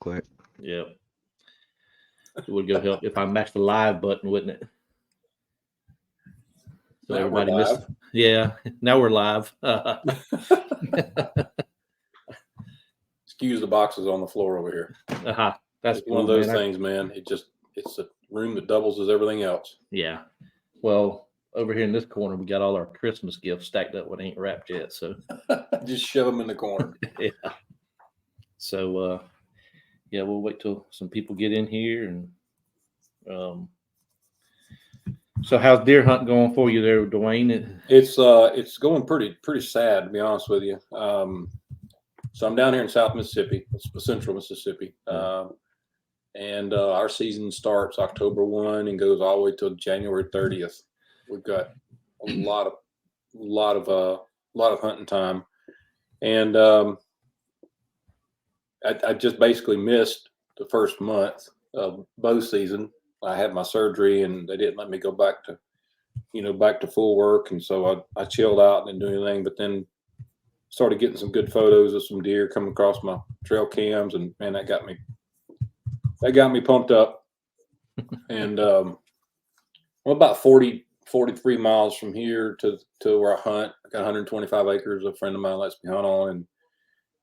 quick. Yeah. It would go help if I mashed the live button, wouldn't it? So now everybody we're live. missed. Yeah. Now we're live. Excuse the boxes on the floor over here. That's It's one of those things, man. It's a room that doubles as everything else. Yeah. Well, over here in this corner, we got all our Christmas gifts stacked up what ain't wrapped yet. So just shove them in the corner. Yeah. So yeah, we'll wait till some people get in here. And so how's deer hunt going for you there, Dewayne? It's going pretty sad, to be honest with you. So I'm down here in South Mississippi, Central Mississippi, and our season starts October 1 and goes all the way till January 30th. We've got a lot of hunting time, and I just basically missed the first month of bow season. I had my surgery, and they didn't let me go back to full work, and so I chilled out and didn't do anything. But then started getting some good photos of some deer coming across my trail cams, and man, that got me pumped up. And I'm about 43 miles from here to where I hunt. I got 125 acres. A friend of mine lets me hunt on,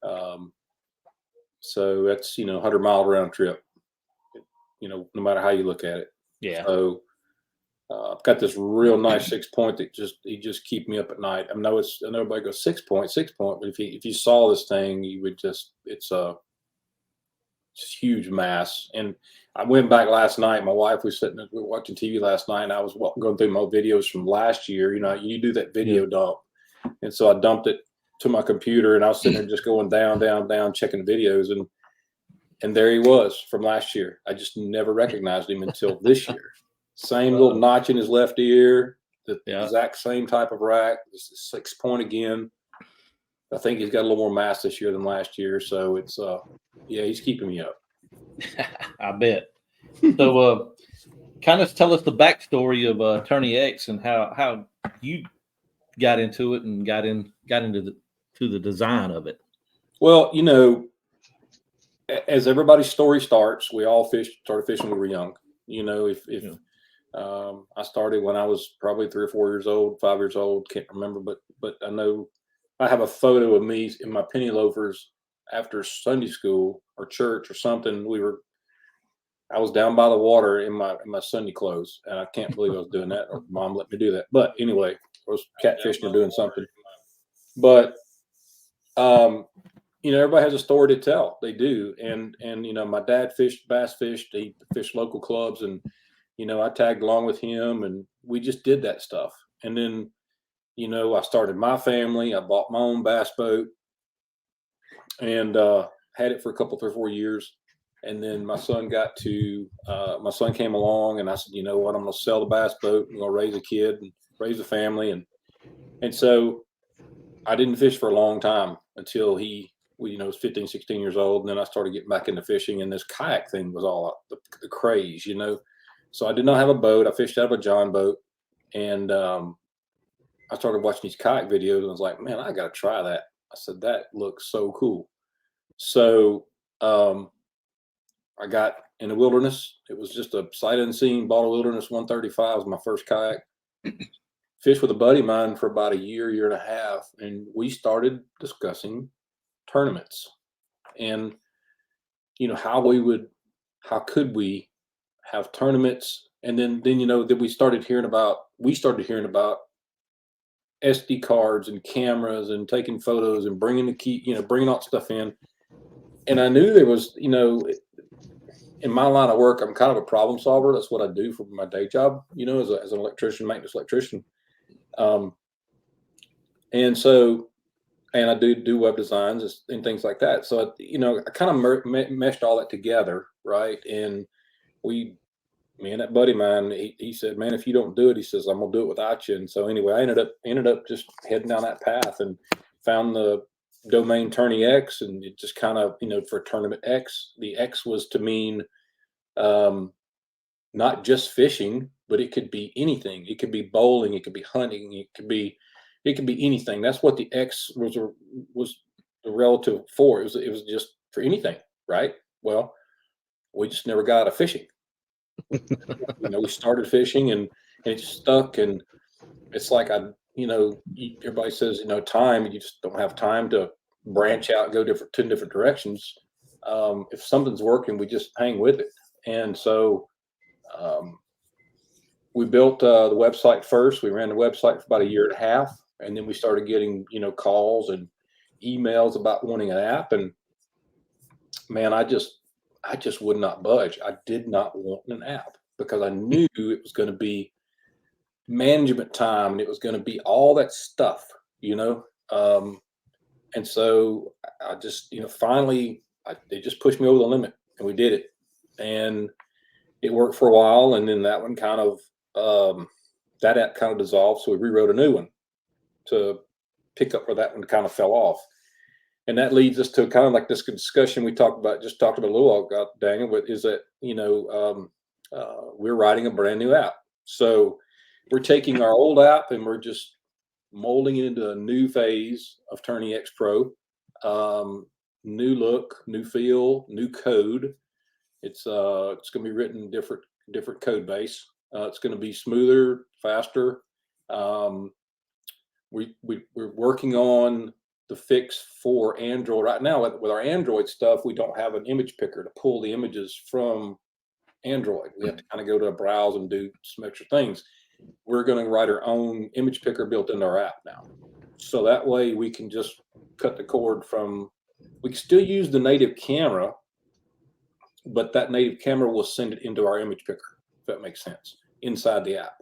and so that's 100-mile round trip. No matter how you look at it. Yeah. So I've got this real nice 6-point that just keep me up at night. I know everybody goes 6-point, but if you saw this thing, you would it's a huge mass. And I went back last night. My wife was we were watching TV last night, and I was going through my videos from last year. You do that video dump, and so I dumped it to my computer, and I was sitting there just going down, checking videos, and there he was from last year. I just never recognized him until this year. Same little notch in his left ear, the exact same type of rack, 6-point again. I think he's got a little more mass this year than last year, so it's he's keeping me up. I bet. So kind of tell us the backstory of Tourney X and how you got into it and got into the design of it. Well, as everybody's story starts, we all started fishing when we were young. I started when I was probably 3 or 4 years old, 5 years old, can't remember, but I know I have a photo of me in my penny loafers after Sunday school or church or something. I was down by the water in my Sunday clothes, and I can't believe I was doing that. Or Mom let me do that. But anyway, I was catfishing or doing something. But everybody has a story to tell. They do. And my dad bass fished. He fished local clubs, and I tagged along with him, and we just did that stuff. And then, I started my family. I bought my own bass boat, and had it for a couple, 3 or 4 years. And then my son came along, and I said, you know what, I'm going to sell the bass boat. I'm going to raise a kid and raise a family. And so I didn't fish for a long time until he was 15, 16 years old. And then I started getting back into fishing, and this kayak thing was all the craze, So I did not have a boat. I fished out of a John boat, and I started watching these kayak videos, and I was like, man, I got to try that. I said, that looks so cool. So I got in the wilderness. It was just a sight unseen. Bought a Wilderness 135 was my first kayak. Fished with a buddy of mine for about a year and a half, and we started discussing tournaments and how could we have tournaments. And then then we started hearing about SD cards and cameras and taking photos and bringing the key, bringing all stuff in. And I knew there was, in my line of work, I'm kind of a problem solver. That's what I do for my day job, as an electrician, maintenance electrician. And I do web designs and things like that. So, I kind of meshed all that together, right? And me and that buddy of mine, he said, man, if you don't do it, he says, I'm going to do it without you. And so anyway, I ended up just heading down that path and found the domain Tourney X, and it just kind of, for Tournament X, the X was to mean not just fishing, but it could be anything. It could be bowling, it could be hunting, it could be anything. That's what the X was the relative for. It was just for anything, right? Well, we just never got out of fishing. We started fishing and it stuck, and it's like everybody says, time, you just don't have time to branch out, go 10 different directions. If something's working, we just hang with it. And so we built the website first. We ran the website for about a year and a half, and then we started getting, calls and emails about wanting an app. And man, I just would not budge. I did not want an app because I knew it was going to be management time and it was going to be all that stuff, and so I just, finally, they just pushed me over the limit, and we did it, and it worked for a while, and then that one kind of that app kind of dissolved, so we rewrote a new one to pick up where that one kind of fell off. And that leads us to kind of like this discussion we talked about a little while ago, Daniel, but is that, we're writing a brand new app. So we're taking our old app and we're just molding it into a new phase of Tourney X Pro. New look, new feel, new code. It's going to be written different code base. It's going to be smoother, faster. We're working on the fix for Android right now. With our Android stuff, we don't have an image picker to pull the images from Android. We have to kind of go to a browse and do some extra things. We're going to write our own image picker built into our app now. So that way we can just cut the cord we can still use the native camera, but that native camera will send it into our image picker, if that makes sense, inside the app.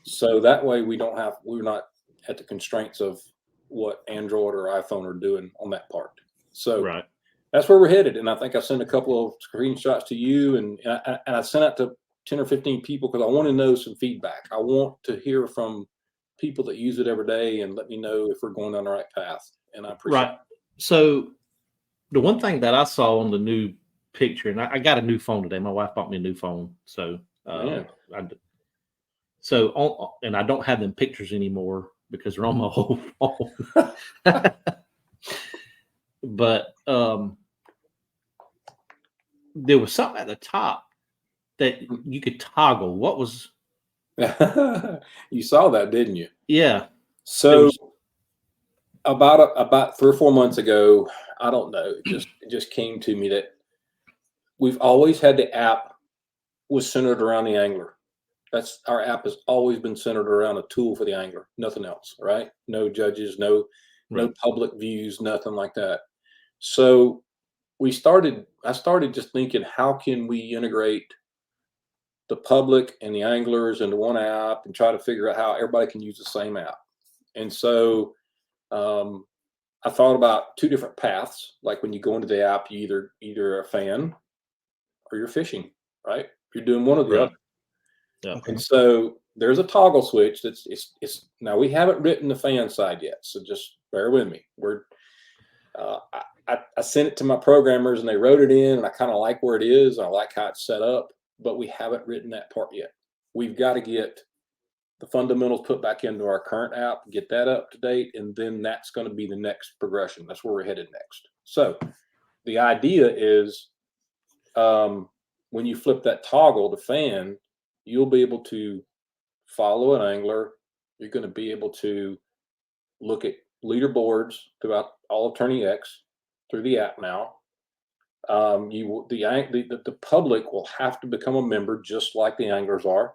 So that way we're not at the constraints of what Android or iPhone are doing on that part. So right. That's where we're headed. And I think I sent a couple of screenshots to you, and I sent out to 10 or 15 people because I want to know some feedback. I want to hear from people that use it every day and let me know if we're going down the right path. And I appreciate it. So the one thing that I saw on the new picture, and I got a new phone today. My wife bought me a new phone. So, and I don't have them pictures anymore because they're on my whole phone. But there was something at the top that you could toggle. What was? You saw that, didn't you? Yeah. So about 3 or 4 months ago, I don't know, it just came to me that we've always had the app was centered around the angler. Our app has always been centered around a tool for the angler, nothing else, right? No judges, no public views, nothing like that. So I started just thinking, how can we integrate the public and the anglers into one app and try to figure out how everybody can use the same app? And so I thought about 2 different paths. Like when you go into the app, you either a fan or you're fishing, right? You're doing one or the other. Yeah. And so there's a toggle switch it's now we haven't written the fan side yet, so just bear with me. I sent it to my programmers and they wrote it in, and I kind of like where it is. I like how it's set up, but we haven't written that part yet. We've got to get the fundamentals put back into our current app, get that up to date, and then that's going to be the next progression. That's where we're headed next. So the idea is when you flip that toggle to fan, you'll be able to follow an angler. You're going to be able to look at leaderboards throughout all of Tourney X through the app now. The public will have to become a member just like the anglers are.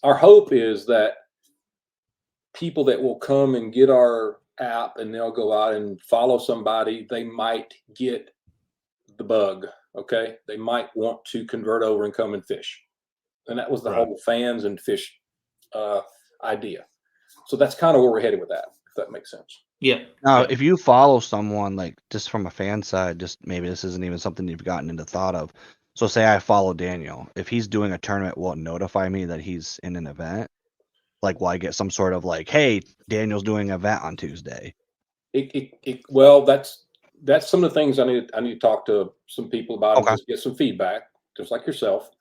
Our hope is that people that will come and get our app and they'll go out and follow somebody, they might get the bug. Okay. They might want to convert over and come and fish. And that was the whole fans and fish idea. So that's kind of where we're headed with that, if that makes sense. Yeah. Now, if you follow someone, like just from a fan side, just maybe this isn't even something you've gotten into thought of. So say I follow Daniel. If he's doing a tournament, will it notify me that he's in an event? Like, will I get some sort of like, hey, Daniel's doing an event on Tuesday? Well, that's some of the things I need to talk to some people about and just get some feedback, just like yourself.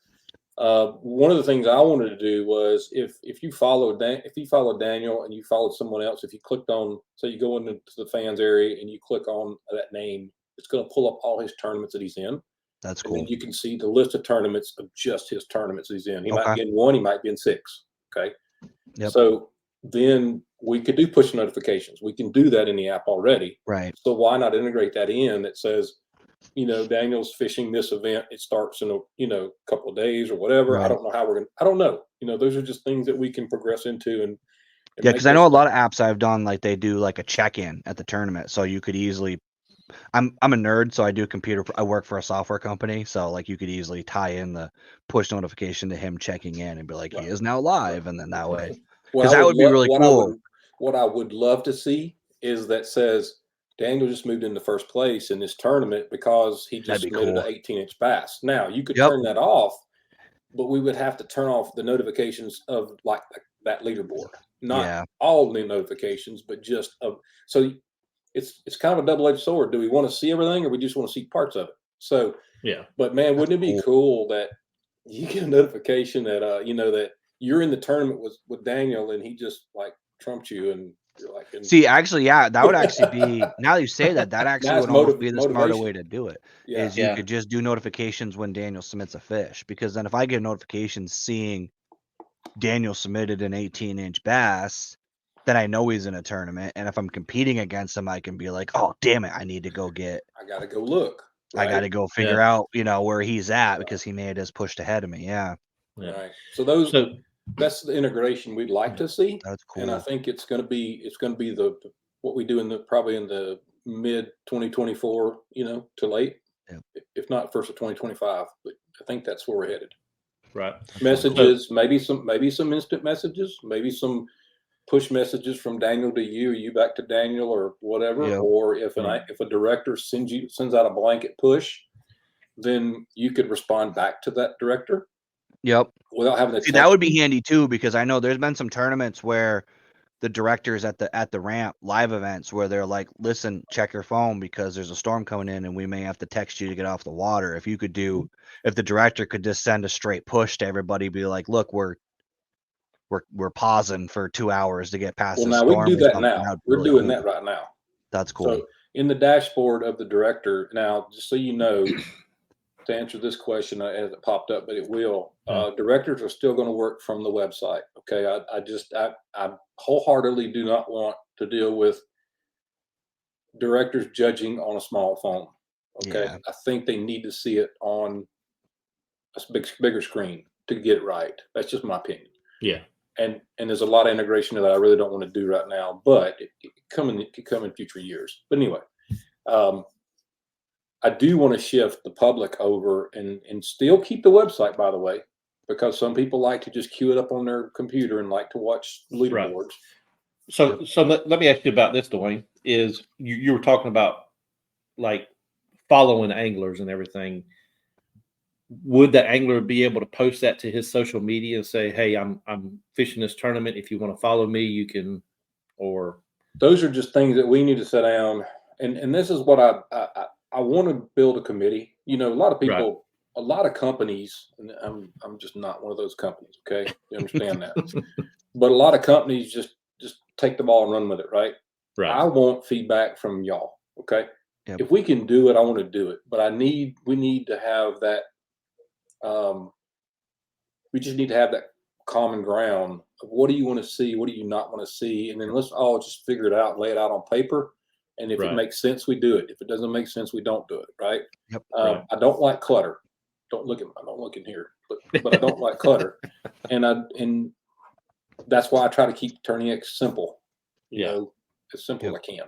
One of the things I wanted to do was if you followed Daniel and you followed someone else, if you clicked on, so you go into the fans area and you click on that name It's going to pull up all his tournaments that he's in. That's And cool. then you can see the list of tournaments of just his tournaments he's in. He might Okay. be in 1, he might be in 6. Okay. Yep. So then we could do push notifications. We can do that in the app already. Right. So why not integrate that in that says, Daniel's fishing this event. It starts in a couple of days or whatever. Right. I don't know how I don't know. Those are just things that we can progress into and Yeah, because I know a lot of apps I've done, like they do like a check-in at the tournament. So you could easily, I'm a nerd, so I work for a software company. So like you could easily tie in the push notification to him checking in and be like, he is now live. And then that way, because that would be really cool. What I would love to see is that says Daniel just moved into first place in this tournament because he just submitted an 18-inch bass. Now you could turn that off, but we would have to turn off the notifications of like that leaderboard. Not all the notifications, but just so it's kind of a double-edged sword. Do we want to see everything, or we just want to see parts of it? So but man, wouldn't it be cool that you get a notification that that you're in the tournament with Daniel and he just like trumped you and you're like see, actually, that would actually be, now that you say that actually would almost be the smarter way to do it. Is you could just do notifications when Daniel submits a fish, because then if I get notifications seeing Daniel submitted an 18-inch bass, then I know he's in a tournament. And if I'm competing against him, I can be like, oh, damn it, I need to go I got to go look. Right? I got to go figure out, where he's at because he may have just pushed ahead of me. Yeah. Right. So that's the integration we'd like to see. That's cool. And I think it's going to be what we do probably in the mid 2024, to late, if not first of 2025. But I think that's where we're headed. Right. Messages, maybe some instant messages, maybe some push messages from Daniel to you, or you back to Daniel, or whatever. Yep. Or if a director sends out a blanket push, then you could respond back to that director. Yep. Without having to. See, that would be handy too, because I know there's been some tournaments where the directors at the ramp live events where they're like, listen, check your phone because there's a storm coming in and we may have to text you to get off the water. If the director could just send a straight push to everybody, be like, look, we're pausing for 2 hours to get past the storm. Well, now we can do that now. We're really doing that right now. That's cool. So in the dashboard of the director, now, just so you know, to answer this question, it hasn't popped up, but it will. Directors are still going to work from the website. Okay. I wholeheartedly do not want to deal with directors judging on a small phone. Okay. Yeah. I think they need to see it on a bigger screen to get it right. That's just my opinion. Yeah. And there's a lot of integration that I really don't want to do right now, but it could come in future years. But anyway, I do want to shift the public over and still keep the website, by the way, because some people like to just queue it up on their computer and like to watch leaderboards. Right. So let me ask you about this, Dewayne. Is you were talking about like following anglers and everything. Would the angler be able to post that to his social media and say, hey, I'm fishing this tournament. If you want to follow me, you can, or those are just things that we need to sit down. And this is what I want to build a committee. A lot of people, a lot of companies, and I'm just not one of those companies. Okay. You understand that, but a lot of companies just take the ball and run with it. Right. Right. I want feedback from y'all. Okay. Yep. If we can do it, I want to do it, but we need to have that. We just need to have that common ground of what do you want to see, what do you not want to see, and then let's all just figure it out and lay it out on paper. And if it makes sense, we do it. If it doesn't make sense, we don't do it. Right? Yep. I don't like clutter. I don't look in here, but I don't like clutter, and that's why I try to keep Tourney X simple. As simple as I can.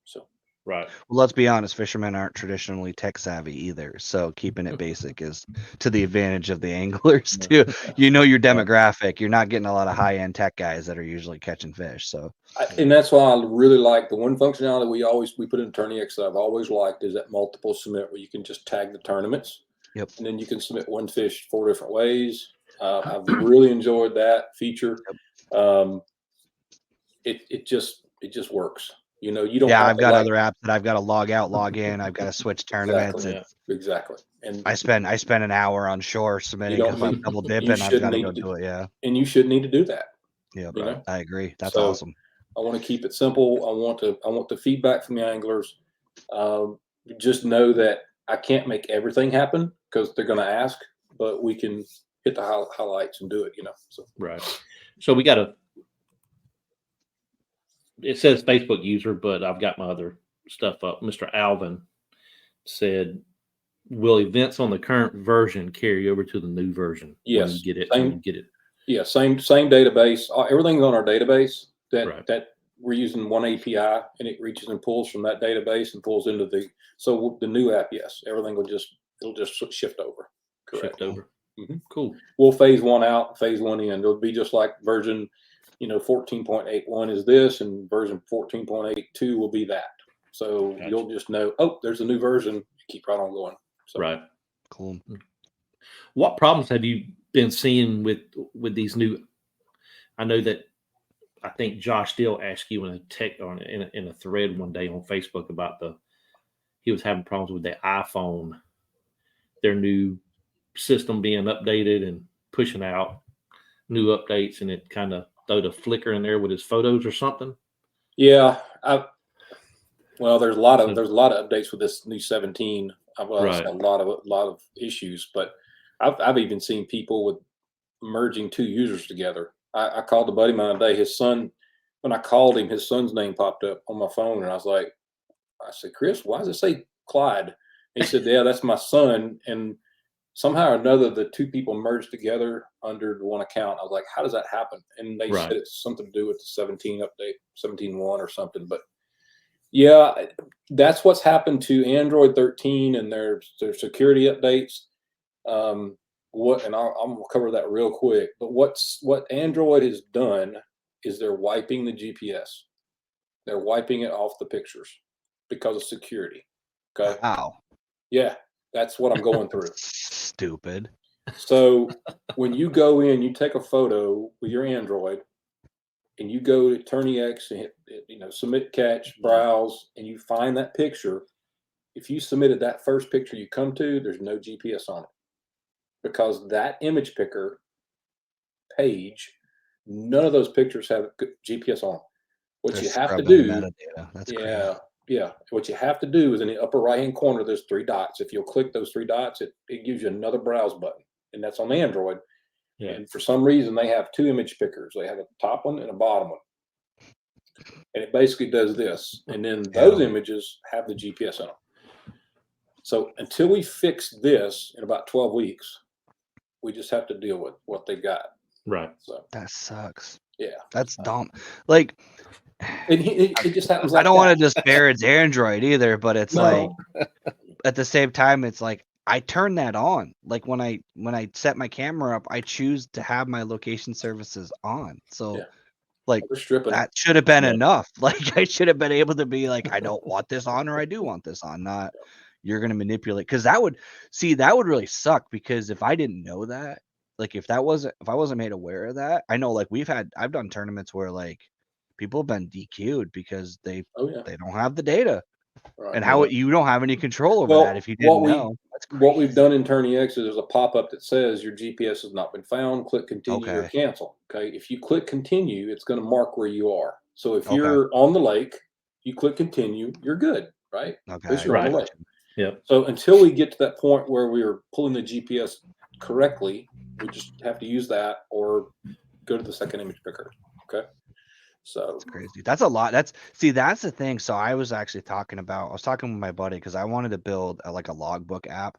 So. Right. Well, let's be honest, fishermen aren't traditionally tech savvy either. So keeping it basic is to the advantage of the anglers too. Your demographic. You're not getting a lot of high-end tech guys that are usually catching fish. So and that's why I really like the one functionality we put in Tourney X that I've always liked is that multiple submit where you can just tag the tournaments. Yep. And then you can submit one fish 4 different ways. I've really enjoyed that feature. It just works. You don't. Yeah, I've got other apps that I've got to log out, log in. I've got to switch tournaments. Exactly. And I spend an hour on shore submitting because I'm double dipping. I've got to go do it. Yeah. And you shouldn't need to do that. Yeah, I agree. That's awesome. I want to keep it simple. I want the feedback from the anglers. just know that I can't make everything happen because they're going to ask, but we can hit the highlights and do it, So. Right. So we got it says Facebook user, but I've got my other stuff up. Mr. Alvin said, will events on the current version carry over to the new version? Yes. When you get it. Same, when you get it. Yeah. Same database. Everything's on our database Right. that we're using one API, and it reaches and pulls from that database and pulls into so the new app. Yes. Everything it'll just shift over. Correct. Shift over. Mm-hmm. Cool. We'll phase one out, phase one in. It'll be just like version, 14.81 is this, and version 14.82 will be that. So Gotcha. You'll just know, oh, there's a new version. Keep right on going. So. Right. Cool. What problems have you been seeing with these new? I know that I think Josh Steele asked you in a thread one day on Facebook about he was having problems with the iPhone, their new system being updated and pushing out new updates, and it kind of throwed a flicker in there with his photos or something. Yeah, there's a lot of updates with this new 17. Right. A lot of issues, but I've even seen people with merging two users together. I called a buddy of mine today. His son, when I called him, his son's name popped up on my phone, and I said, Chris, why does it say Clyde? And he said, yeah, that's my son. And somehow or another, the two people merged together under one account. I was like, how does that happen? And they said it's something to do with the 17 update, 17.1 or something. But yeah, that's what's happened to Android 13 and their security updates. I'm gonna cover that real quick. But what Android has done is they're wiping the GPS. They're wiping it off the pictures because of security. Okay. Wow. Yeah, that's what I'm going through. Stupid. So when you go in, you take a photo with your Android, and you go to Tourney X and hit, submit, catch, browse, and you find that picture. If you submitted that first picture you come to, there's no GPS on it, because that image picker page, none of those pictures have GPS on them. What you have to do, metadata. That's crazy. Yeah. What you have to do is in the upper right-hand corner, there's 3 dots. If you'll click those 3 dots, it gives you another browse button, and that's on Android. Yeah. And for some reason, they have 2 image pickers. They have a top one and a bottom one. And it basically does this. And then those images have the GPS in them. So until we fix this in about 12 weeks, we just have to deal with what they got. Right. So that sucks. Yeah. That's dumb. Like, it just happens like I don't want to disparage Android either, but it's like at the same time, it's like I turn that on. Like when I set my camera up, I choose to have my location services on. So like that should have been enough. Like I should have been able to be like, I don't want this on, or I do want this on. Not you're gonna manipulate, because that would really suck, because if I didn't know that, like if I wasn't made aware of that, I know like I've done tournaments where like people have been DQ'd because they don't have the data, and you don't have any control over that if you didn't know. What we've done in Tourney X is there's a pop-up that says your GPS has not been found. Click continue or cancel. Okay, if you click continue, it's going to mark where you are. So if you're on the lake, you click continue, you're good, right? Okay, you're on the lake. Yeah. So until we get to that point where we're pulling the GPS correctly, we just have to use that or go to the second image picker. Okay. So that's crazy. That's a lot. That's the thing. So I was talking with my buddy, because I wanted to build a logbook app,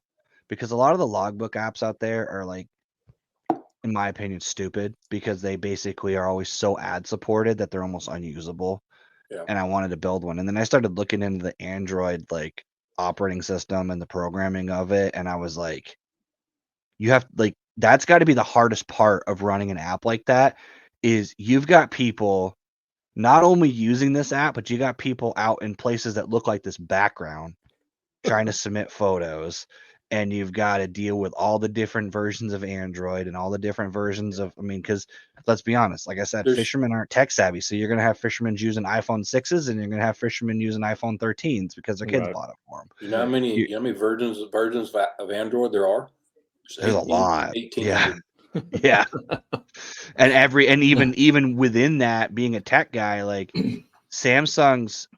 because a lot of the logbook apps out there are like, in my opinion, stupid, because they basically are always so ad supported that they're almost unusable. Yeah. And I wanted to build one. And then I started looking into the Android like operating system and the programming of it. And I was like, that's got to be the hardest part of running an app like that, is you've got people not only using this app, but you got people out in places that look like this background trying to submit photos, and you've got to deal with all the different versions of Android and all the different versions of, because let's be honest, like I said, fishermen aren't tech savvy. So you're going to have fishermen using iPhone 6s, and you're going to have fishermen using iPhone 13s because their kids bought it for them. You know how many versions of Android there are? There's a lot. 1800. Yeah. And even within that, being a tech guy, like Samsung's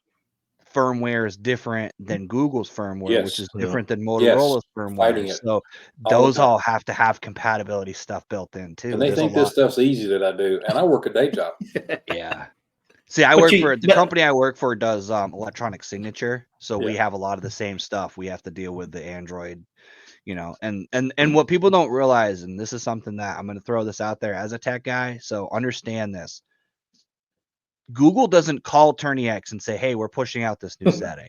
firmware is different than Google's firmware, which is different than Motorola's firmware. So those all have to have compatibility stuff built in too. And they think this stuff's easy that I do, and I work a day job. Yeah. See, I work for the company I work for does electronic signature, so we have a lot of the same stuff. We have to deal with the Android, and what people don't realize, and this is something that I'm going to throw this out there as a tech guy, so understand this. Google doesn't call Tourney X and say, "Hey, we're pushing out this new setting."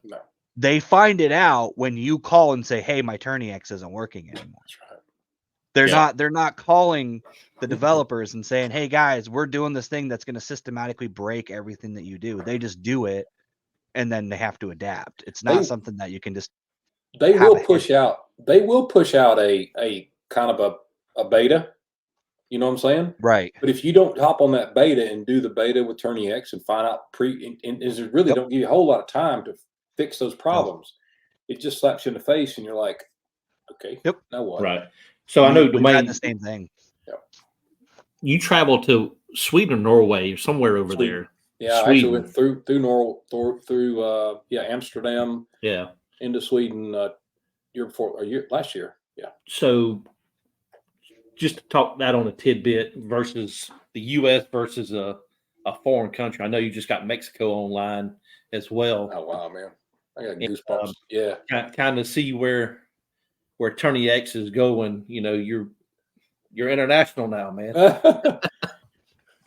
No. They find it out when you call and say, "Hey, my Tourney X isn't working anymore." That's right. They're not calling the developers and saying, "Hey guys, we're doing this thing that's going to systematically break everything that you do." They just do it, and then they have to adapt. It's not something that you can just. They will push out. They will push out a kind of a beta. You know what I'm saying? Right. But if you don't hop on that beta and do the beta with Tourney X and find out and it really don't give you a whole lot of time to fix those problems. It just slaps you in the face, and you're like, okay, now what? Right. So I know Dewayne, the same thing. You traveled to Sweden or Norway or somewhere over there. Yeah, I actually went through Amsterdam. Yeah. Into Sweden last year. Yeah. So just to talk that on a tidbit versus the U.S. versus a foreign country. I know you just got Mexico online as well. Oh wow, man! I got goosebumps. Yeah. Kind of see where Tourney X is going. You're international now, man.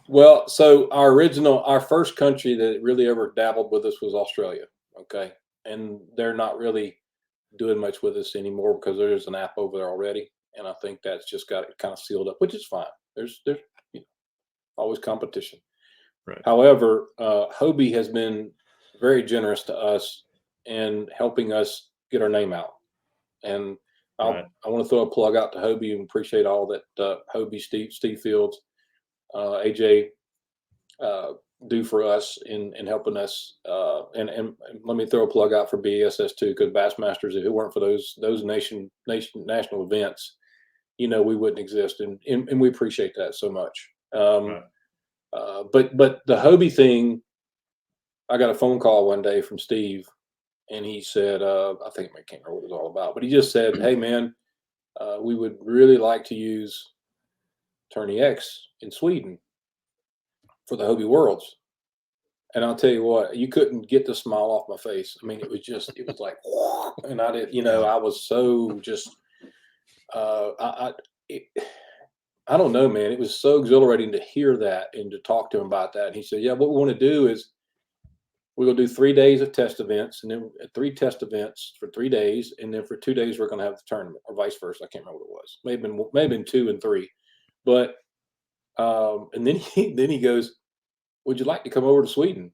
Well, so our first country that really ever dabbled with us was Australia. Okay. And they're not really doing much with us anymore because there's an app over there already. And I think that's just got it kind of sealed up, which is fine. There's always competition. Right. However, Hobie has been very generous to us in helping us get our name out. And I want to throw a plug out to Hobie and appreciate all that Hobie, Steve Fields, AJ do for us in helping us. And let me throw a plug out for BSS too, because Bassmasters, if it weren't for those national events, we wouldn't exist. And we appreciate that so much. But the Hobie thing, I got a phone call one day from Steve, and he said, I can't remember what it was all about, but he just said, "Hey man, we would really like to use Tourney X in Sweden for the Hobie Worlds." And I'll tell you what, you couldn't get the smile off my face. I mean, it was like, and I did, I was so just, I don't know, man. It was so exhilarating to hear that and to talk to him about that. And he said, "Yeah, what we want to do is we're going to do 3 days of test events, and then 3 test events for 3 days. And then for 2 days, we're going to have the tournament, or vice versa. I can't remember what it was. Maybe 2 and 3, but, and then he goes, "Would you like to come over to Sweden?"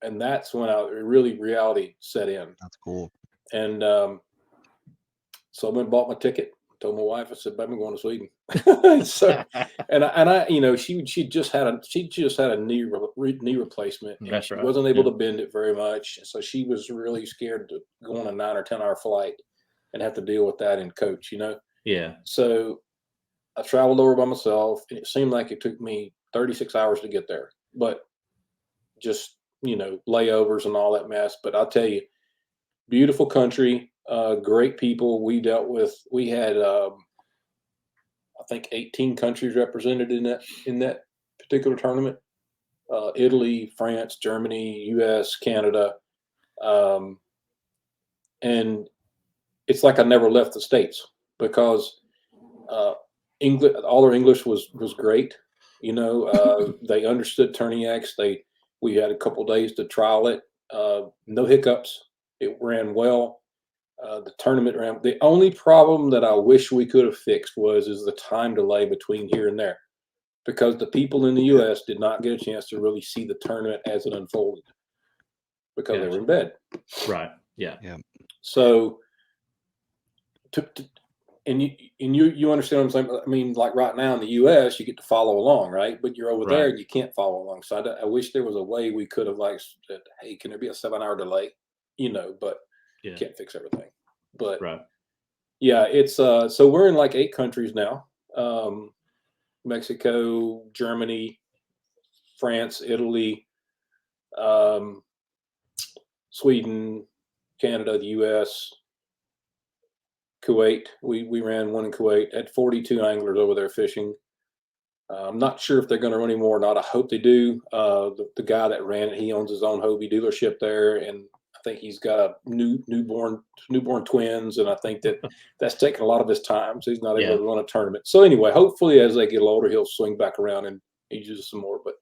And that's when reality set in. That's cool. And so I went and bought my ticket. Told my wife, I said, "Babe, I'm going to Sweden." So, and I, she just had a knee replacement. And That's she right. wasn't able to bend it very much, so she was really scared to go on a 9 or 10 hour flight and have to deal with that in coach. Yeah. So I traveled over by myself, and it seemed like it took me 36 hours to get there, but just layovers and all that mess. But I'll tell you, beautiful country. Great people. We had I think 18 countries represented in that particular tournament. Italy, France, Germany, US, Canada. And it's like I never left the States because English, all their English was great. They understood Tourney X. We had a couple days to trial it. No hiccups. It ran well. The tournament ran. The only problem that I wish we could have fixed is the time delay between here and there, because the people in the U.S. did not get a chance to really see the tournament as it unfolded because they were in bed. Right. Yeah. Yeah. So, you understand what I'm saying? I mean, like right now in the U.S., you get to follow along, right? But you're over there and you can't follow along. So I wish there was a way we could have said, "Hey, can there be a 7-hour delay?" But you can't fix everything. But yeah, it's so we're in like 8 countries now: Mexico, Germany, France, Italy, Sweden, Canada, the U.S., Kuwait. We ran one in Kuwait. Had 42 anglers over there fishing. I'm not sure if they're going to run anymore or not. I hope they do. The guy that ran it, he owns his own Hobie dealership there, and I think he's got newborn twins, and I think that's taking a lot of his time, so he's not able to run a tournament. So anyway, hopefully as they get older, he'll swing back around and he uses some more. But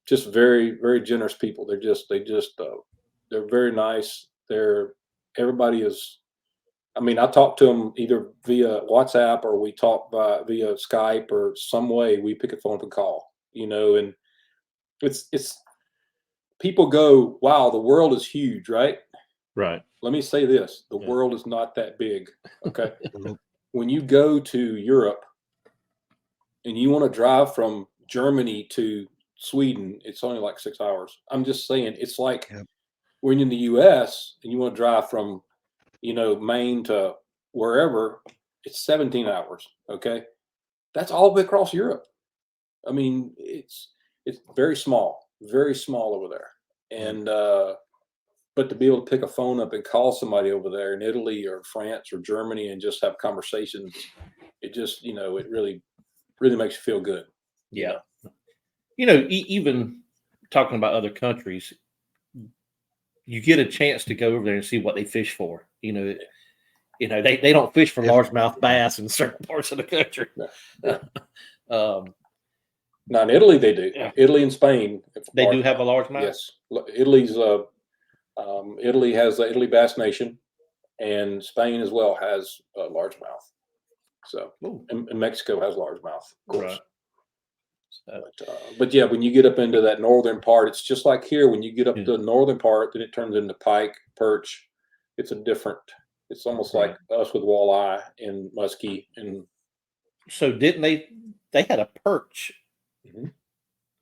just very, very generous people. They're very nice. Everybody is. I mean, I talk to them either via WhatsApp or we talk via Skype or some way. We pick a phone and call, and it's people go, wow, the world is huge, right? Right. Let me say this. The world is not that big. Okay. When you go to Europe and you want to drive from Germany to Sweden, it's only like 6 hours. I'm just saying, it's like when you're in the US and you want to drive from Maine to wherever, it's 17 hours. Okay. That's all the way across Europe. I mean, it's very small over there. And, but to be able to pick a phone up and call somebody over there in Italy or France or Germany and just have conversations, it just, it really, really makes you feel good. Yeah. Even talking about other countries, you get a chance to go over there and see what they fish for. They don't fish for largemouth bass in certain parts of the country. Now in Italy they do. Yeah. Italy and Spain they do have a largemouth. Yes, Italy has the Italy Bass Nation, and Spain as well has largemouth. So and Mexico has largemouth, of course. Right. But yeah, when you get up into that northern part, it's just like here. When you get up to the northern part, then it turns into pike, perch. It's almost like us with walleye and muskie. And so didn't they had a perch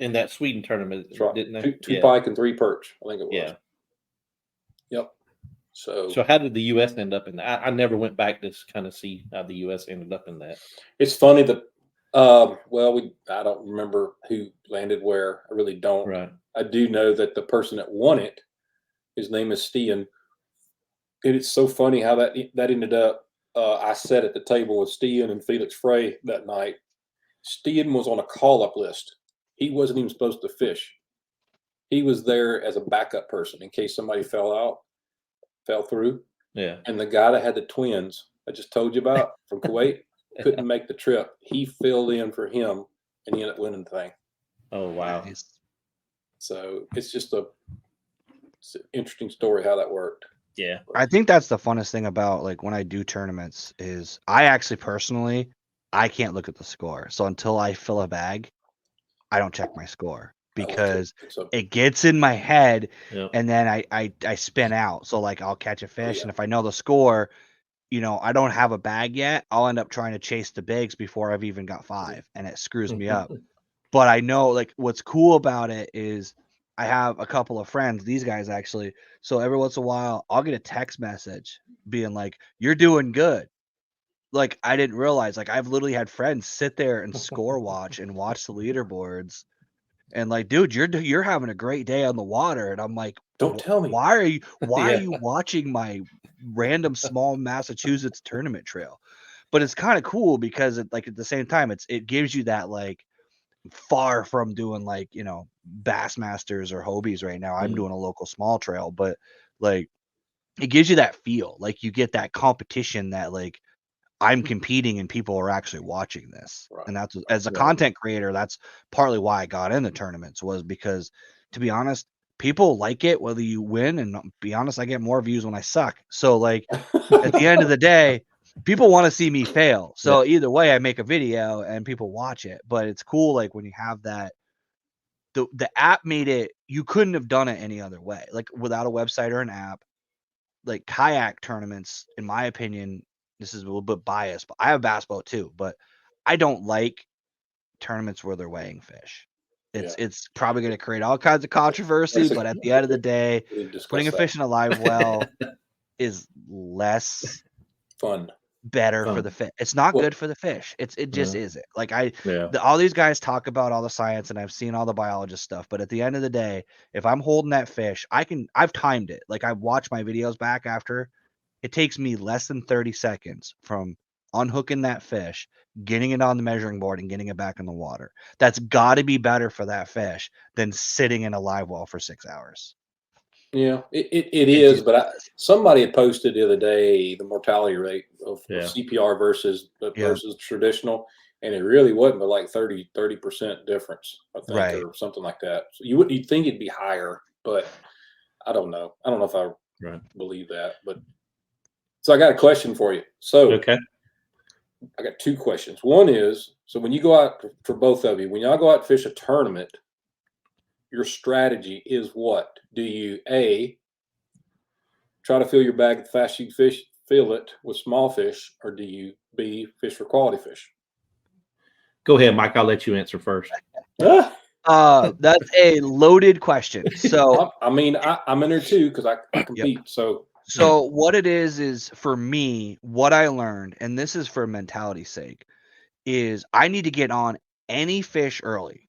in that Sweden tournament, right. Didn't they? Two pike and 3 perch, I think it was. Yeah. Yep. So how did the U.S. end up in that? I never went back to kind of see how the U.S. ended up in that. It's funny that I don't remember who landed where. I really don't. Right. I do know that the person that won it, his name is Stian. And it's so funny how that ended up. I sat at the table with Stian and Felix Frey that night. Stian was on a call-up list. He wasn't even supposed to fish. He was there as a backup person in case somebody fell through. Yeah. And the guy that had the twins I just told you about from Kuwait couldn't make the trip. He filled in for him, and he ended up winning the thing. Oh, wow. Nice. So it's an interesting story how that worked. Yeah. I think that's the funnest thing about like when I do tournaments is I actually personally, I can't look at the score. So until I fill a bag, I don't check my score because it gets in my head and then I spin out. So like I'll catch a fish and if I know the score, I don't have a bag yet, I'll end up trying to chase the bigs before I've even got 5 and it screws me up. But I know like what's cool about it is I have a couple of friends, these guys actually. So every once in a while, I'll get a text message being like, "You're doing good." Like I didn't realize. Like I've literally had friends sit there and score watch and watch the leaderboards, and like, dude, you're having a great day on the water. And I'm like, don't tell me. Why are you watching my random small Massachusetts tournament trail? But it's kind of cool because at the same time, it gives you that like. Far from doing like Bassmasters or Hobies right now. I'm doing a local small trail, but like it gives you that feel like you get that competition that like I'm competing and people are actually watching this. Right. And that's as a content creator, that's partly why I got into tournaments was because to be honest, people like it whether you win, and be honest, I get more views when I suck. So like at the end of the day, people want to see me fail. So either way, I make a video and people watch it. But it's cool, like when you have that. The app made it. You couldn't have done it any other way. Like without a website or an app. Like kayak tournaments, in my opinion, this is a little bit biased, but I have a bass boat too. But I don't like tournaments where they're weighing fish. It's probably going to create all kinds of controversy. But at the end of the day, putting a fish in a live well is less fun. better for the fish. It's not Well, good for the fish. It just isn't. Like Yeah. all these guys talk about all the science, and I've seen all the biologist stuff, but at the end of the day, if I'm holding that fish, I've timed it. Like I've watched my videos back after. It takes me less than 30 seconds from unhooking that fish, getting it on the measuring board, and getting it back in the water. That's got to be better for that fish than sitting in a live well for 6 hours. Yeah, it is, but somebody had posted the other day the mortality rate of CPR versus traditional, and it really wasn't but like 30% difference, I think, or something like that. So you'd think it'd be higher, but I don't know. I don't know if I believe that. But so I got a question for you. So I got two questions. One is, so when you go out, for both of you, when y'all go out and fish a tournament, your strategy is what? Do you A, try to fill your bag as fast as you can fill it with small fish, or do you B, fish for quality fish? Go ahead, Mike. I'll let you answer first. That's a loaded question. So I mean, I'm in there too because I compete. So what it is for me, what I learned, and this is for mentality's sake, is I need to get on any fish early,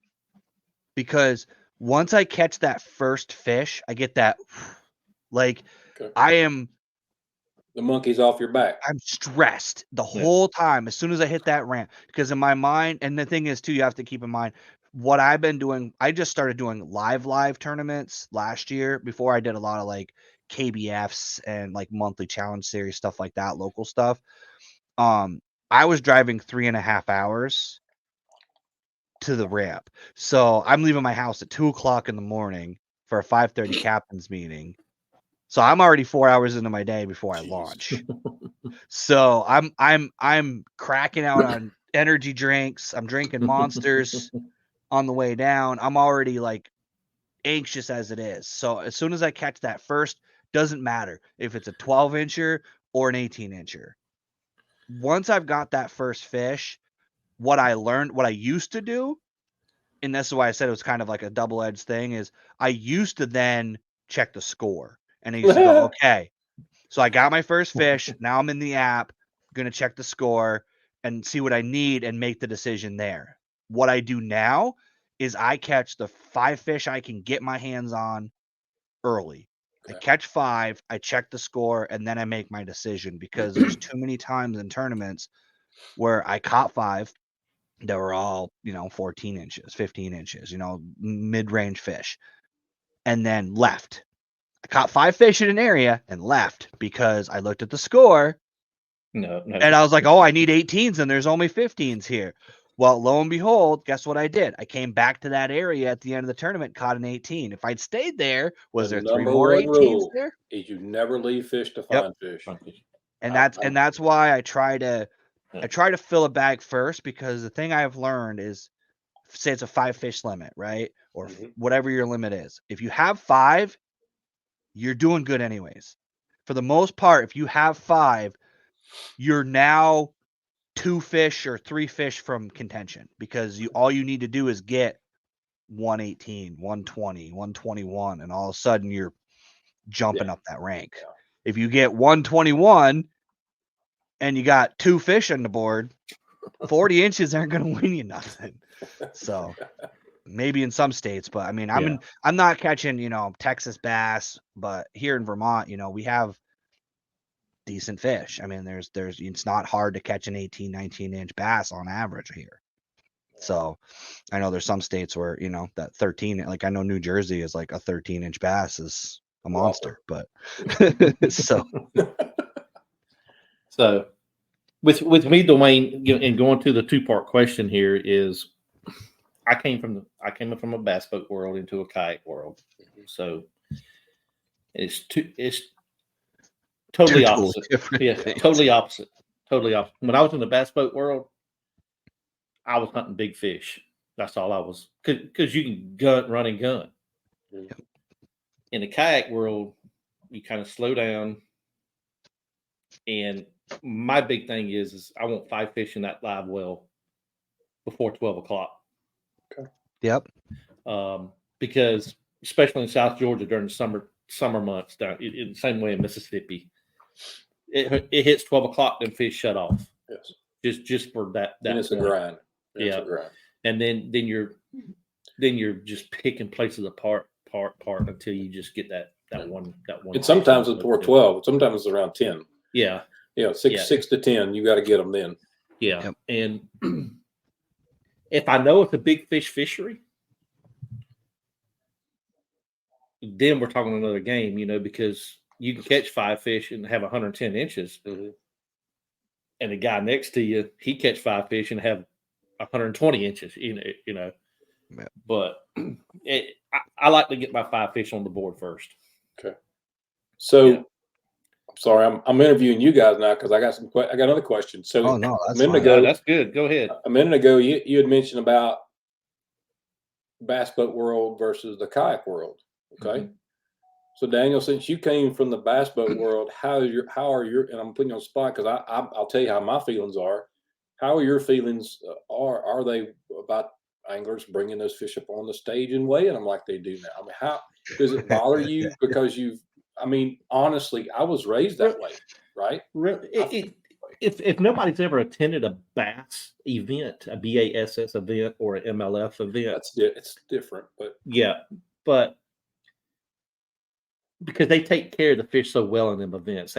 because once I catch that first fish, I get that, like, the monkey's off your back. I'm stressed the whole time as soon as I hit that ramp, because in my mind, and the thing is too, you have to keep in mind what I've been doing. I just started doing live tournaments last year. Before, I did a lot of like KBFs and like monthly challenge series stuff like that, local stuff. I was driving 3.5 hours to the ramp. So I'm leaving my house at 2:00 in the morning for a 5:30 captain's meeting. So I'm already 4 hours into my day before I launch. So I'm cracking out on energy drinks. I'm drinking Monsters on the way down. I'm already like anxious as it is. So as soon as I catch that first, doesn't matter if it's a 12-incher or an 18-incher. Once I've got that first fish, what I used to do, and that's why I said it was kind of like a double-edged thing, is I used to then check the score. And I used to go, okay, so I got my first fish. Now I'm in the app, going to check the score and see what I need and make the decision there. What I do now is I catch the 5 fish I can get my hands on early. I catch 5, I check the score, and then I make my decision, because there's too many times in tournaments where I caught 5 that were all, 14 inches, 15 inches, mid-range fish, and then left. I caught 5 fish in an area and left because I looked at the score. No. And I was like, oh, I need 18s and there's only 15s here. Well, lo and behold, guess what I did? I came back to that area at the end of the tournament, caught an 18. If I'd stayed there, was there 3 more 18s there? Is you never leave fish to find fish. And that's why I try to fill a bag first, because the thing I've learned is, say it's a 5 fish limit, right? Or whatever your limit is. If you have 5, you're doing good anyways. For the most part, if you have 5, you're now 2 fish or 3 fish from contention, because all you need to do is get 118, 120, 121, and all of a sudden you're jumping up that rank. If you get 121 and you got 2 fish on the board, 40 inches aren't going to win you nothing. So maybe in some states, but I mean, I'm not catching, Texas bass, but here in Vermont, we have decent fish. I mean, there's it's not hard to catch an 18, 19-inch bass on average here. So I know there's some states where, that 13, like I know New Jersey is like a 13-inch bass is a monster, but so with me, Dewayne, and going to the 2-part question here is, I came from a bass boat world into a kayak world, so it's totally opposite. Totally opposite. When I was in the bass boat world, I was hunting big fish. That's all I was, because you can run and gun. Yep. In the kayak world, you kind of slow down, and my big thing is I want 5 fish in that live well before 12 o'clock. Okay. Yep. Because especially in South Georgia during the summer months, down in the same way in Mississippi, it hits 12 o'clock, then fish shut off. Yes. Just for that. And it's point. a grind. It's yeah. a grind. And then you're just picking places apart until you just get that one. And sometimes it's before 12. Sometimes it's around 10. Yeah. Yeah. 6 to 10. You got to get them then. Yeah. Yep. And if I know it's a big fish fishery, then we're talking another game, because you can catch 5 fish and have 110 inches. Mm-hmm. And the guy next to you, he catch 5 fish and have 120 inches, Yeah. But I like to get my 5 fish on the board first. Okay. So I'm sorry, I'm interviewing you guys now because I got another question. So oh no, that's that's good. Go ahead. A minute ago, you had mentioned about bass boat world versus the kayak world. Okay. Mm-hmm. So Daniel, since you came from the bass boat world, how are your and I'm putting you on the spot because I'll tell you how my feelings are. How are your feelings? Are they about anglers bringing those fish up on the stage and weighing them like they do now? I mean, how does it bother you? Because honestly, I was raised that way, right? If nobody's ever attended a bass event, a BASS event or an MLF event, it's different, but because they take care of the fish so well in them events,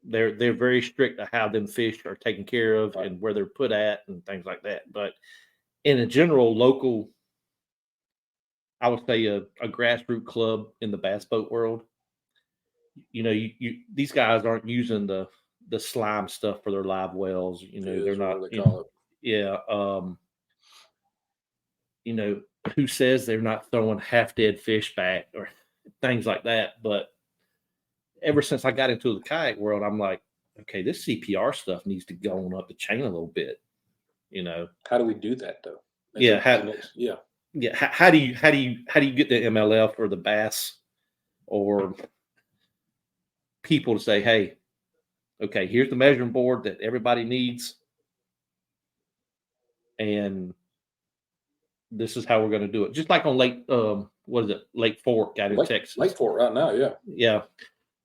they're very strict on how them fish are taken care of and where they're put at and things like that. But in a general local, I would say a grassroots club in the bass boat world, these guys aren't using the slime stuff for their live wells. They're not. Who says they're not throwing half dead fish back or things like that? But ever since I got into the kayak world, I'm like, okay, this CPR stuff needs to go on up the chain a little bit. How do we do that though? How do you get the MLF or the bass or people to say, hey, okay, here's the measuring board that everybody needs, and this is how we're going to do it. Just like on Lake Fork out in Texas. Lake Fork right now, yeah. Yeah.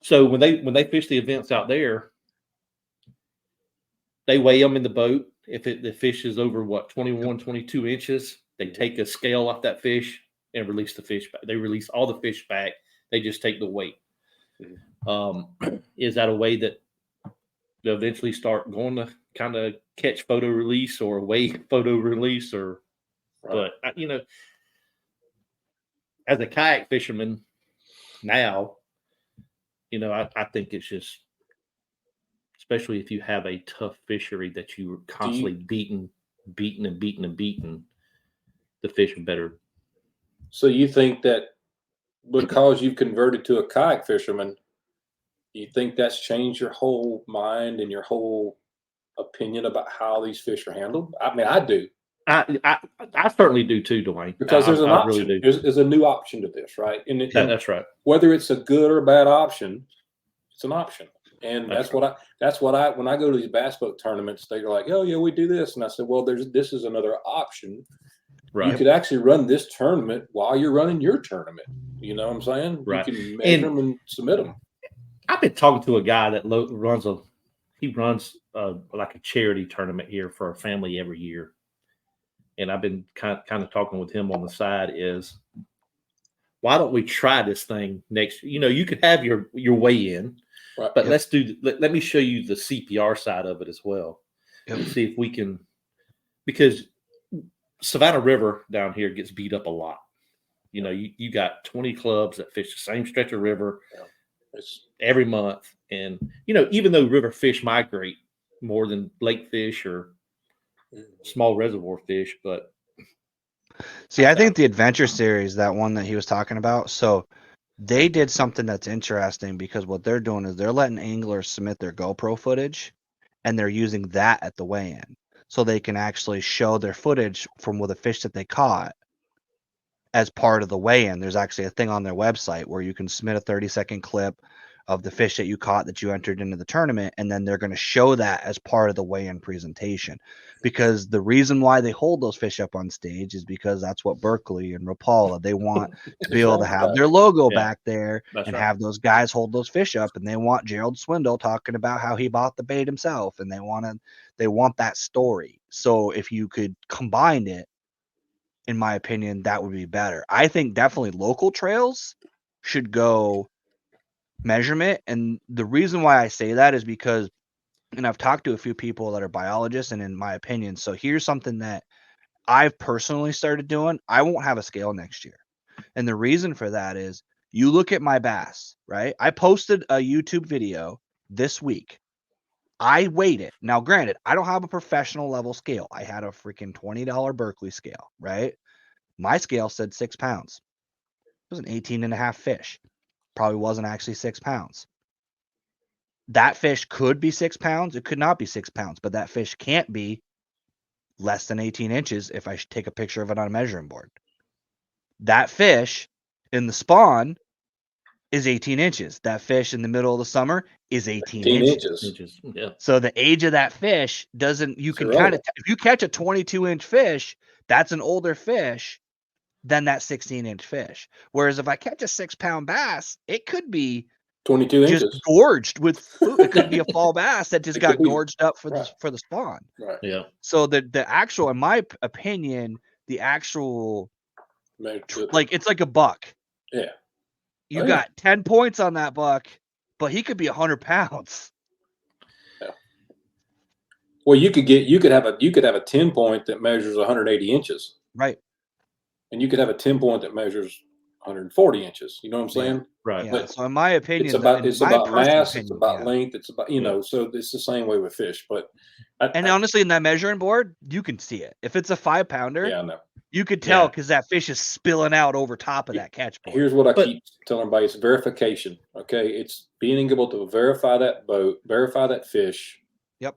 So when they fish the events out there, they weigh them in the boat. If the fish is over 21, 22 inches, they take a scale off that fish and release the fish back. They release all the fish back. They just take the weight. Is that a way that they'll eventually start going to kind of catch photo release or weigh photo release or, but as a kayak fisherman now, I think it's just, especially if you have a tough fishery that you were constantly beating, the fish are better. So you think that because you've converted to a kayak fisherman, you think that's changed your whole mind and your whole opinion about how these fish are handled? I mean, I do. I certainly do too, Dwayne. Because there's an option. Really there's a new option to this, right? And that's right. Whether it's a good or a bad option, it's an option. And that's what I when I go to these bass boat tournaments, they're like, oh yeah, we do this. And I said, well, this is another option. Right. You could actually run this tournament while you're running your tournament. You know what I'm saying? Right. You can measure them and submit them. I've been talking to a guy that runs like a charity tournament here for a family every year. And I've been kind of talking with him on the side is, why don't we try this thing next? You could have your weigh in, right, but let me show you the CPR side of it as well. Yep. See if we can, because Savannah River down here gets beat up a lot. You got 20 clubs that fish the same stretch of river every month. And, even though river fish migrate more than lake fish or small reservoir fish, but see, I think the adventure series, that one that he was talking about, so they did something that's interesting because what they're doing is they're letting anglers submit their GoPro footage and they're using that at the weigh-in so they can actually show their footage from the fish that they caught as part of the weigh-in. There's actually a thing on their website where you can submit a 30-second clip of the fish that you caught that you entered into the tournament, and then they're going to show that as part of the weigh-in presentation. Because the reason why they hold those fish up on stage is because that's what Berkeley and Rapala, they want to be able to have their logo back there and have those guys hold those fish up, and they want Gerald Swindle talking about how he bought the bait himself, and they want that story. So if you could combine it, in my opinion, that would be better. I think definitely local trails should go measurement. And the reason why I say that is because, and I've talked to a few people that are biologists, and in my opinion, so here's something that I've personally started doing. I won't have a scale next year. And the reason for that is you look at my bass, right? I posted a YouTube video this week. I weighed it. Now, granted, I don't have a professional level scale. I had a freaking $20 Berkeley scale, right? My scale said 6 pounds. It was an 18.5 fish. Probably wasn't actually 6 pounds. That fish could be 6 pounds. It could not be 6 pounds, but that fish can't be less than 18 inches if I take a picture of it on a measuring board. That fish in the spawn is 18 inches. That fish in the middle of the summer is 18 inches. Yeah. So the age of that fish doesn't, you can kind of, if you catch a 22-inch fish, that's an older fish than that 16-inch fish. Whereas if I catch a 6-pound bass, it could be 22 just inches gorged with food. It could be a fall bass that just got gorged up for the spawn. Right. Yeah. So the actual, in my opinion, the actual, like, it's like a buck. Yeah. You got 10 points on that buck, but he could be 100 pounds. Yeah. Well, you could have a 10-point that measures 180 inches. Right. And you could have a 10-point that measures 140 inches. You know what I'm saying? Yeah. Right. Yeah. So in my opinion, it's about mass, it's about yeah. length, it's about, you know, so it's the same way with fish. But honestly, in that measuring board, you can see it. If it's a 5-pounder, yeah, I know. You could tell because that fish is spilling out over top of that catch board. Here's what I keep telling everybody: it's verification. Okay, it's being able to verify that boat, verify that fish. Yep.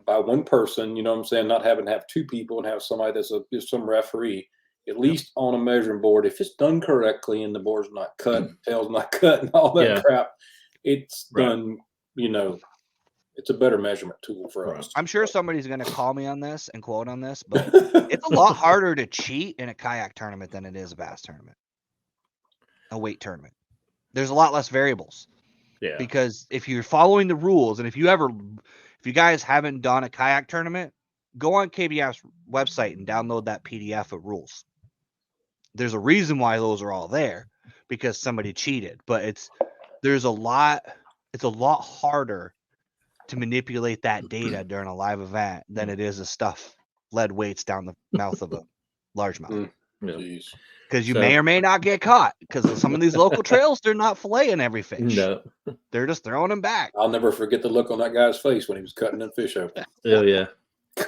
By one person, you know what I'm saying? Not having to have two people and have somebody that's some referee. At least on a measuring board, if it's done correctly and the board's not cut, tail's not cut, and all that crap, it's done. You know, it's a better measurement tool for us. I'm sure somebody's going to call me on this and quote on this, but it's a lot harder to cheat in a kayak tournament than it is a bass tournament, a weight tournament. There's a lot less variables. Yeah. Because if you're following the rules, and if you guys haven't done a kayak tournament, go on KBF's website and download that PDF of rules. There's a reason why those are all there, because somebody cheated, but it's a lot harder to manipulate that data during a live event than it is to stuff lead weights down the mouth of a largemouth. Because you may or may not get caught, because some of these local trails, they're not filleting every fish. No. They're just throwing them back. I'll never forget the look on that guy's face when he was cutting them fish open. Oh, yeah.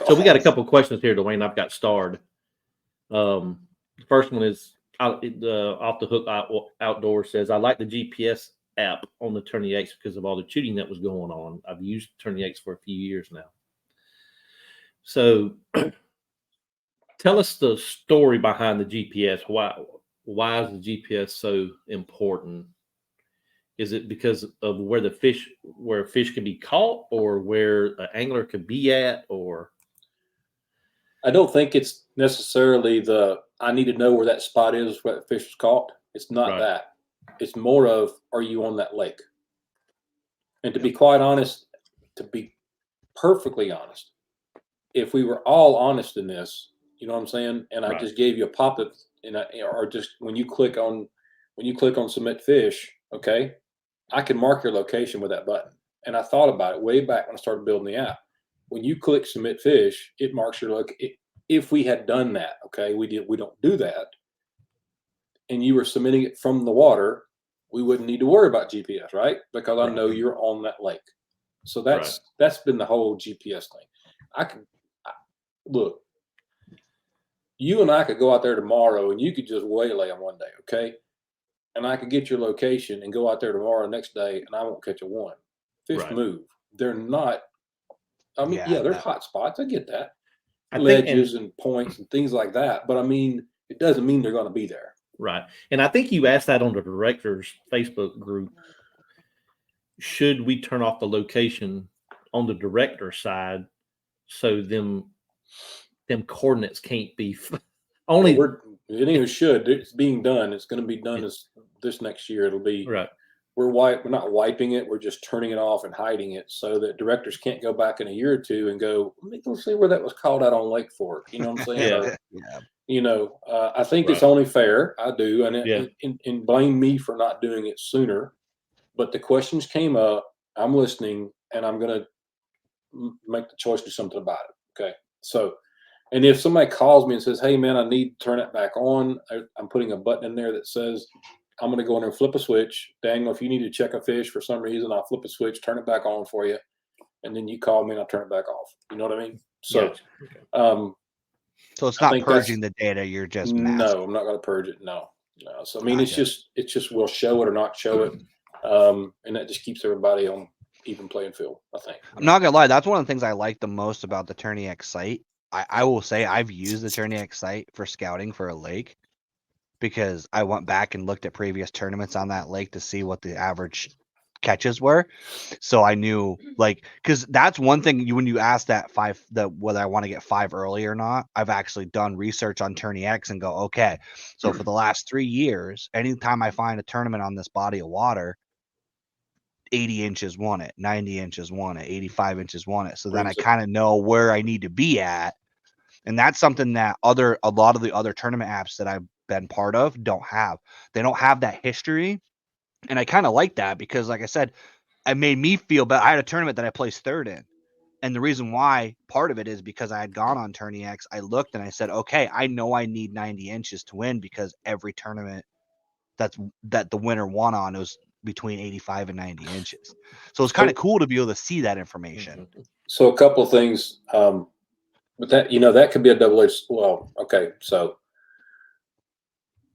So we got a couple questions here, Dwayne. I've got starred. The first one is Off the Hook Outdoor says, I like the GPS app on the Tourney X because of all the cheating that was going on. I've used Tourney X for a few years now. So tell us the story behind the GPS. Why is the GPS so important? Is it because of where fish can be caught, or where an angler could be at, or? I don't think it's necessarily I need to know where that spot is where the fish is caught. It's not that. It's more of, are you on that lake? And to be quite honest, to be perfectly honest, if we were all honest in this, you know what I'm saying? And I just gave you a pop-up, or just when you click on submit fish, okay, I can mark your location with that button. And I thought about it way back when I started building the app. When you click submit fish, it marks your location. If we had done that, okay, we don't do that, and you were submitting it from the water, we wouldn't need to worry about GPS, right? Because I know you're on that lake. So that's been the whole GPS thing. Look, you and I could go out there tomorrow and you could just waylay them one day, okay? And I could get your location and go out there tomorrow, next day, and I won't catch a one. Fish move. They're not, I mean, they're hot spots. I get that. Ledges and points and things like that. But I mean, it doesn't mean they're going to be there. Right. And I think you asked that on the director's Facebook group. should we turn off the location on the director side so them coordinates can't be only? It should. It's being done. It's going to be done this next year. It'll be Right. We're not wiping it. We're just turning it off and hiding it so that directors can't go back in a year or two and go, let me go see where that was called out on Lake Fork. You know what I'm saying? Yeah. I think it's only fair. I do. And blame me for not doing it sooner. But the questions came up. I'm listening, and I'm going to make the choice to do something about it. Okay. So, and if somebody calls me and says, hey, man, I need to turn it back on, I'm putting a button in there that says, I'm going to go in there and flip a switch. Daniel, if you need to check a fish for some reason, I'll flip a switch, turn it back on for you. And then you call me and I'll turn it back off. You know what I mean? So, so it's not purging the data. You're just masking. No, I'm not going to purge it. No. So, I mean, it's just we'll show it or not show it. And that just keeps everybody on even playing field, I think. I'm not going to lie. That's one of the things I like the most about the Tourney X site. I will say I've used the Tourney X site for scouting for a lake because I went back and looked at previous tournaments on that lake to see what the average catches were. So I knew, like, because that's one thing when you ask whether I want to get 5 early or not, I've actually done research on Tourney X and go, okay, so for the last 3 years, anytime I find a tournament on this body of water, 80 inches won it, 90 inches won it, 85 inches won it. So then I kind of know where I need to be at. And that's something that a lot of the other tournament apps that I've been part of don't have. They don't have that history. And I kind of like that because, like I said, it made me feel better. I had a tournament that I placed 3rd in. And the reason why part of it is because I had gone on Tourney X. I looked and I said, okay, I know I need 90 inches to win because every tournament that the winner won on was between 85 and 90 inches. So it's kind of cool to be able to see that information. So a couple of things, but that, that could be a double-edged, so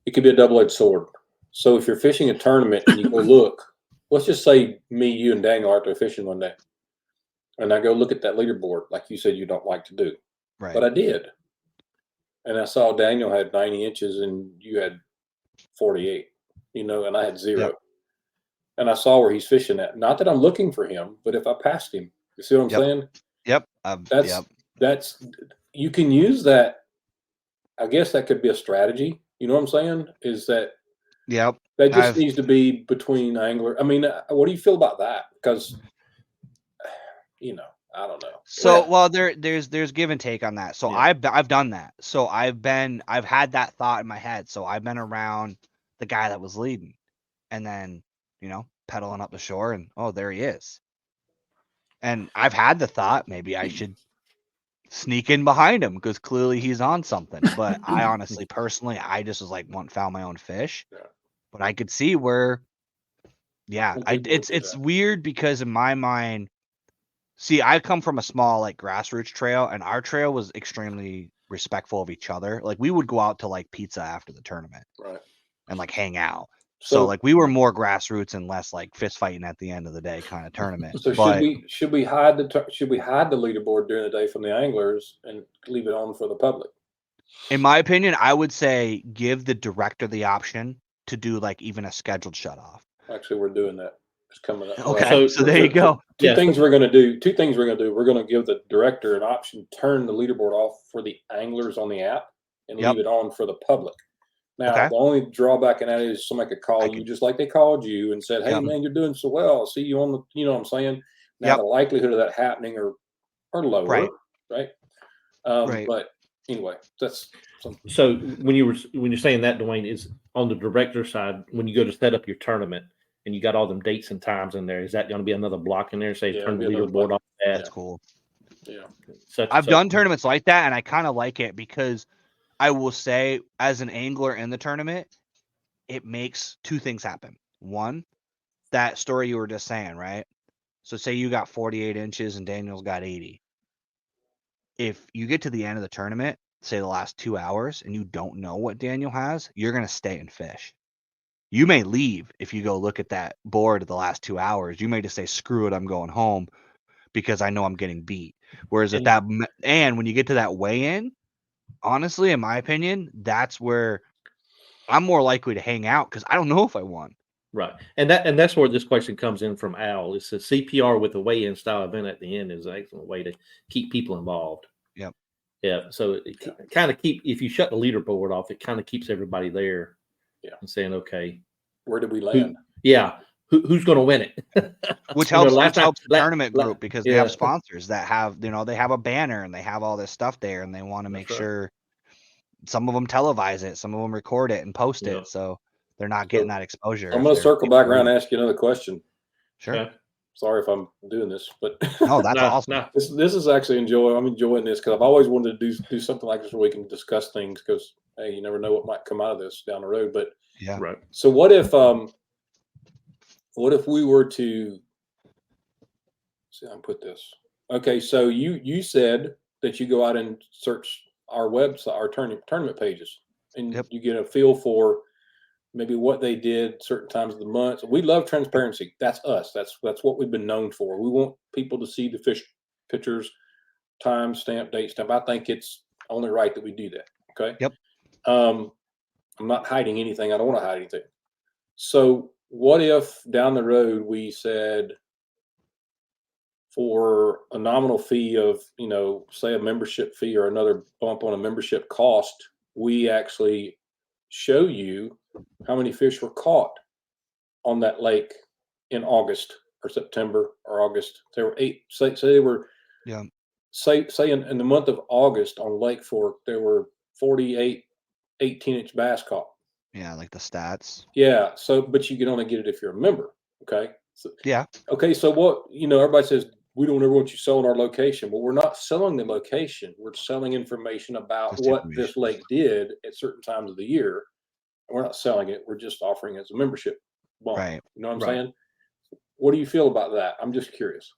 it could be a double-edged sword. So if you're fishing a tournament and you go look, let's just say me, you, and Daniel are out there fishing one day, and I go look at that leaderboard, like you said you don't like to do. Right. But I did. And I saw Daniel had 90 inches and you had 48, and I had 0. Yep. And I saw where he's fishing at. Not that I'm looking for him, but if I passed him, you see what I'm saying? Yep. That's you can use that. I guess that could be a strategy. You know what I'm saying? Is that Yep. That just needs to be between angler. I mean, what do you feel about that? Because I don't know. So there's give and take on that. So yeah. I've done that. So I've had that thought in my head. So I've been around the guy that was leading, and then pedaling up the shore, and there he is. And I've had the thought maybe I should sneak in behind him because clearly he's on something. But I honestly, personally, I just was like, found my own fish. Yeah. But I could see where, it's weird because in my mind, see, I come from a small grassroots trail, and our trail was extremely respectful of each other. Like we would go out to pizza after the tournament, right, and hang out. So we were more grassroots and less fist fighting at the end of the day kind of tournament. So should we hide the leaderboard during the day from the anglers and leave it on for the public? In my opinion, I would say give the director the option to do even a scheduled shut off. Actually, we're doing that. It's coming up. Okay, so there you go. Two things we're going to do. We're going to give the director an option, turn the leaderboard off for the anglers on the app, and leave it on for the public. Now, the only drawback in that is somebody could call you just like they called you and said, hey, man, you're doing so well. I'll see you on the, you know what I'm saying? Now, the likelihood of that happening are lower, right? Right. But anyway, that's something. So when you're saying that, Dewayne, is on the director side, when you go to set up your tournament and you got all them dates and times in there, is that going to be another block in there? Say, turn the leaderboard off. That's cool. Yeah. I've done tournaments like that, and I kind of like it because I will say, as an angler in the tournament, it makes 2 things happen. One, that story you were just saying, right? So say you got 48 inches and Daniel's got 80. If you get to the end of the tournament, say the last 2 hours, and you don't know what Daniel has, you're going to stay and fish. You may leave if you go look at that board the last 2 hours. You may just say, screw it, I'm going home because I know I'm getting beat. Whereas when you get to that weigh-in, honestly, in my opinion, that's where I'm more likely to hang out because I don't know if I won. Right. And that's where this question comes in from Al. It's a CPR with a weigh-in style event at the end is an excellent way to keep people involved. Yep. Yeah. So it kind of if you shut the leaderboard off, it kind of keeps everybody there. Yeah. And saying, okay, where did we land? Who's going to win it? Which helps the tournament group because they have sponsors that have, they have a banner and they have all this stuff there and they want to make sure some of them televise it, some of them record it and post it. So they're not getting that exposure. I'm going to circle back around and ask you another question. Sure. Okay. Sorry if I'm doing this, but no, that's awesome. No. This is actually I'm enjoying this because I've always wanted to do something like this where we can discuss things because, hey, you never know what might come out of this down the road. But yeah. Right. So what if we were to see how I put this? Okay, so you said that you go out and search our website, our tournament pages, and you get a feel for maybe what they did certain times of the month. We love transparency. That's us. That's what we've been known for. We want people to see the fish pictures, time stamp, date stamp. I think it's only right that we do that. Okay. Yep. I'm not hiding anything. I don't want to hide anything. So what if down the road we said for a nominal fee of, say a membership fee or another bump on a membership cost, we actually show you how many fish were caught on that lake in August or September or August. There were 8, say they were, say in the month of August on Lake Fork, there were 48 18-inch bass caught. Yeah, like the stats. Yeah. So, but you can only get it if you're a member. Okay. So, yeah. Okay. So what, everybody says, we don't ever want you selling our location. Well, we're not selling the location. We're selling information about this lake did at certain times of the year. We're not selling it. We're just offering it as a membership bump. Right. You know what I'm saying? What do you feel about that? I'm just curious.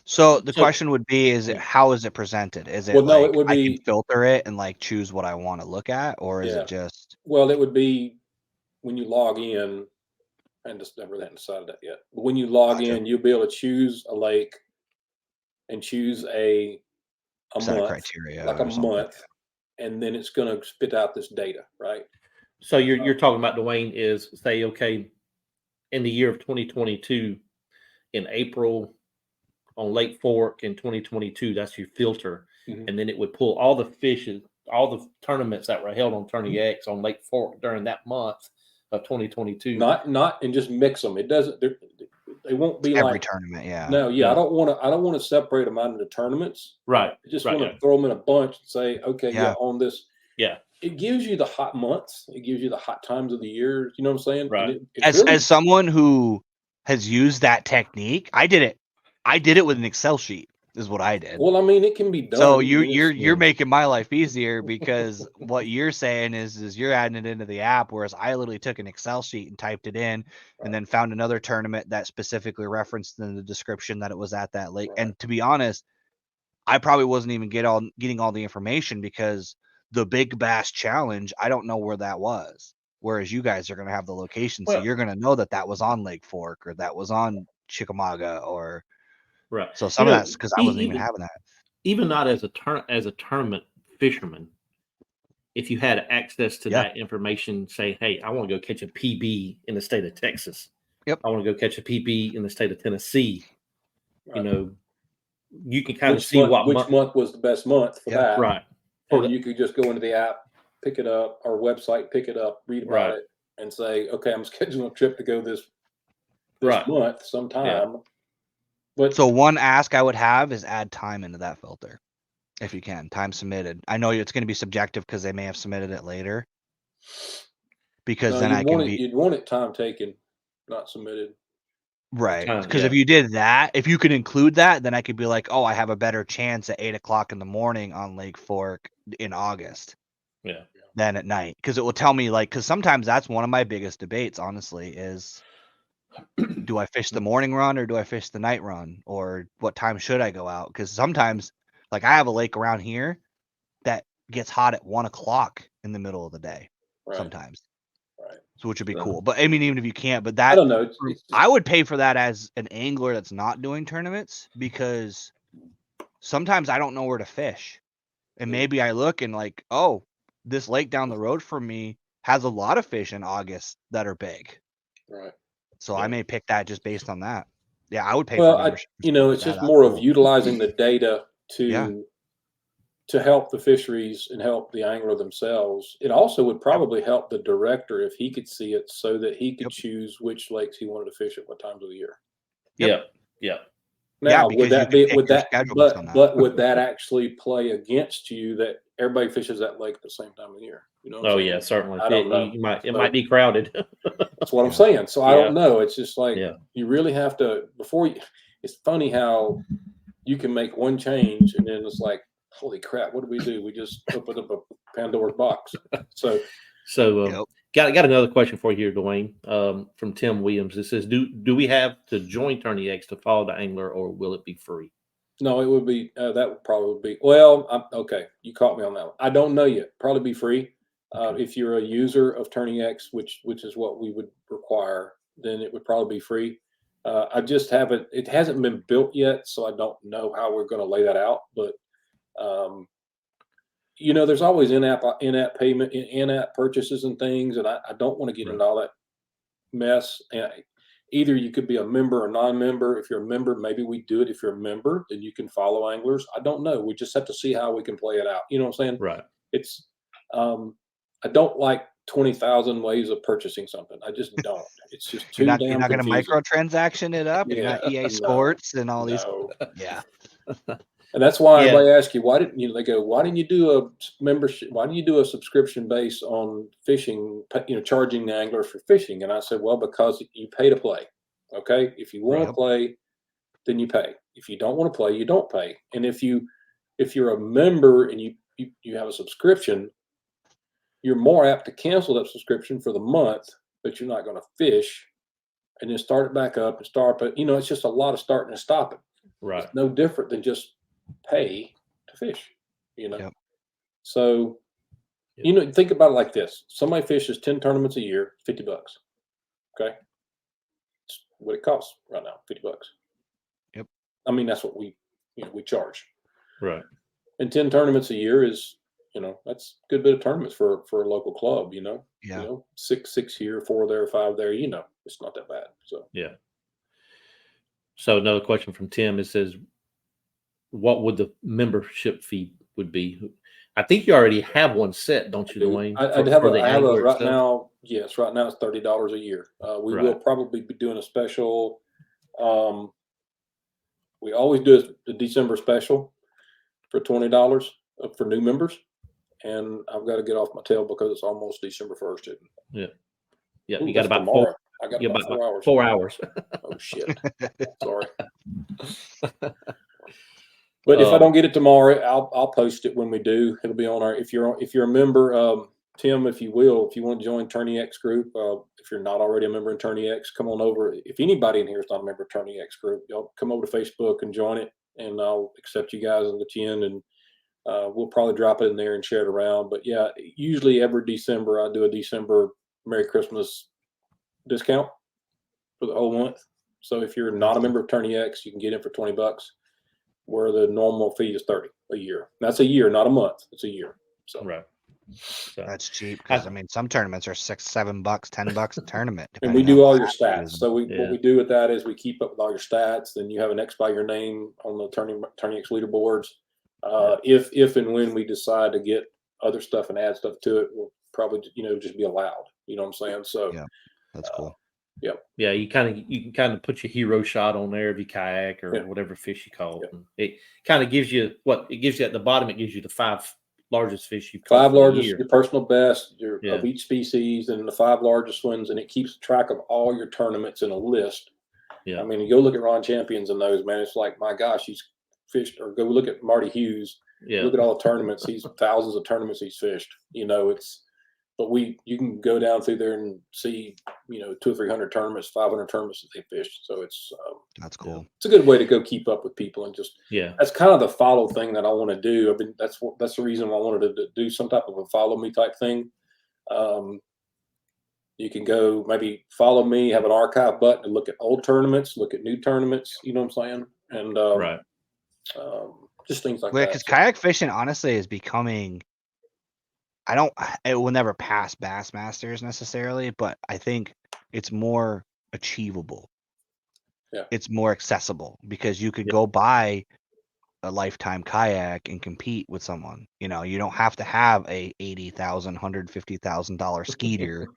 So the question would be, how is it presented? Is it it would be, I can filter it and choose what I want to look at, or is it just? Well, it would be when you log in, and just never decided that yet. But when you log in, you'll be able to choose a lake and choose a month, criteria, like a month, and then it's going to spit out this data, right? So you're talking about, Dewayne, is say, okay, in the year of 2022, in April on Lake Fork in 2022, that's your filter. Mm-hmm. And then it would pull all the fishes, all the tournaments that were held on Tourney X on Lake Fork during that month of 2022. Not and just mix them. It doesn't. They won't be every tournament. Yeah. No. Yeah. I don't want to separate them out into tournaments. Right. I just want to throw them in a bunch and say, okay, on this. Yeah. It gives you the hot months. It gives you the hot times of the year. You know what I'm saying? Right. As someone who has used that technique, I did it with an Excel sheet. Is what I did. Well, I mean, it can be done. So you're making my life easier because what you're saying is you're adding it into the app, whereas I literally took an Excel sheet and typed it in, and then found another tournament that specifically referenced in the description that it was at that lake. Right. And to be honest, I probably wasn't even getting all the information because the Big Bass Challenge, I don't know where that was. Whereas you guys are going to have the location, so you're going to know that was on Lake Fork or that was on Chickamauga or. Right. So some of that's because I wasn't even having that. Even not as a tournament fisherman, if you had access to that information, say, hey, I want to go catch a PB in the state of Texas. Yep. I want to go catch a PB in the state of Tennessee. Right. You can kind of see which month was the best month for that. Right. And you could just go into the app, pick it up, our website, pick it up, read about it, and say, okay, I'm scheduling a trip to go this month sometime. Yeah. But so one ask I would have is add time into that filter, if you can. Time submitted. I know it's going to be subjective because they may have submitted it later. Because then you'd want it time taken, not submitted. Right. Because if you did that, if you could include that, then I could be like, oh, I have a better chance at 8:00 in the morning on Lake Fork in August. Yeah. Than at night. Because it will tell me because sometimes that's one of my biggest debates, honestly, is do I fish the morning run or do I fish the night run, or what time should I go out? Because sometimes, I have a lake around here that gets hot at 1:00 in the middle of the day. Sometimes, so which would be cool. But I mean, even if you can't, but that I don't know. I would pay for that as an angler that's not doing tournaments, because sometimes I don't know where to fish, and maybe I look and oh, this lake down the road from me has a lot of fish in August that are big. Right. So I may pick that just based on that. Yeah, I would pay Well, for membership. it's just more of utilizing the data to help the fisheries and help the angler themselves. It also would probably help the director if he could see it, so that he could choose which lakes he wanted to fish at what times of the year. Yep. Now, would that be would that actually play against you that everybody fishes that lake at the same time of the year? You know? Yeah, certainly. I don't know. It might be crowded. That's what I'm saying. So I don't know. It's just like you really have to before you. It's funny how you can make one change and then it's like, holy crap, what do? We just opened up a Pandora's box. So got another question for you here, Dewayne, from Tim Williams. It says, do we have to join Tourney X to follow the angler, or will it be free? No, it would be that would probably be okay. You caught me on that one. I don't know yet. Probably be free. If you're a user of Tourney X, which is what we would require, then it would probably be free. I just haven't. It hasn't been built yet, so I don't know how we're going to lay that out. But there's always in-app payment, in-app purchases and things, and I don't want to get into all that mess. And either you could be a member or non-member. If you're a member, maybe we do it. If you're a member, then you can follow anglers. I don't know. We just have to see how we can play it out. You know what I'm saying? Right. It's I don't like 20,000 ways of purchasing something. I just don't. It's just too damn You're not going to microtransaction it up. You're not EA Sports and all these. Yeah. And that's why everybody asks you, why didn't you do a membership? Why didn't you do a subscription based on fishing, charging the angler for fishing? And I said, well, because you pay to play. Okay. If you want to play, then you pay. If you don't want to play, you don't pay. And if you're a member and you have a subscription, you're more apt to cancel that subscription for the month, but you're not going to fish and then start it back up and start. But it's just a lot of starting and stopping. Right. It's no different than just pay to fish, So, think about it like this. Somebody fishes 10 tournaments a year, $50. Okay. That's what it costs right now, $50. Yep. I mean, that's what we charge. Right. And 10 tournaments a year is, that's a good bit of tournaments for a local club, Yeah. 6 here, 4 there, 5 there, it's not that bad. So, yeah. So another question from Tim, it says, what would the membership fee would be? I think you already have one set, don't you, Dewayne? I have right now. Yes, right now it's $30 a year. We will probably be doing a special. We always do a December special for $20 for new members, and I've got to get off my tail because it's almost December 1st. Yeah. Ooh, you got about tomorrow. I got about 4 hours. 4 hours. Oh shit! Sorry. But if I don't get it tomorrow, I'll post it when we do. It'll be on our. If you're a member, Tim, if you want to join Tourney X group, if you're not already a member in Tourney X, come on over. If anybody in here is not a member of Tourney X group, y'all come over to Facebook and join it, and I'll accept you guys and let you in, and we'll probably drop it in there and share it around. But yeah, usually every December I do a December Merry Christmas discount for the whole month. So if you're not a member of Tourney X, you can get in for $20. Where the normal fee is $30 a year. That's a year, not a month. It's a year. So So that's cheap because some tournaments are $6, $7, $10 a tournament. And we do all your stats. So what we do with that is we keep up with all your stats. Then you have an X by your name on the Tourney X leaderboards. If and when we decide to get other stuff and add stuff to it, we'll probably just be allowed. You know what I'm saying? So that's cool. Yep. Yeah, you can kind of put your hero shot on there if you kayak or whatever fish you caught. Yep. It kind of gives you at the bottom. It gives you the 5 largest fish you've caught. 5 largest, your personal best, of each species, and the 5 largest ones, and it keeps track of all your tournaments in a list. Yeah. I mean, you go look at Ron Champions and those, man. It's like, my gosh, he's fished. Or go look at Marty Hughes. Yeah. Look at all the tournaments. He's thousands of tournaments he's fished. But you can go down through there and see, 200 or 300 tournaments, 500 tournaments that they fished. So it's that's cool. It's a good way to go keep up with people and just that's kind of the follow thing that I want to do. I mean, that's the reason why I wanted to do some type of a follow me type thing. You can go maybe follow me, have an archive button and look at old tournaments, look at new tournaments. You know what I'm saying? And just things like that. Because kayak fishing honestly is becoming. it will never pass Bassmasters necessarily, but I think it's more achievable. Yeah. It's more accessible because you could go buy a lifetime kayak and compete with someone. You know, you don't have to have a $80,000, $150,000 skeeter.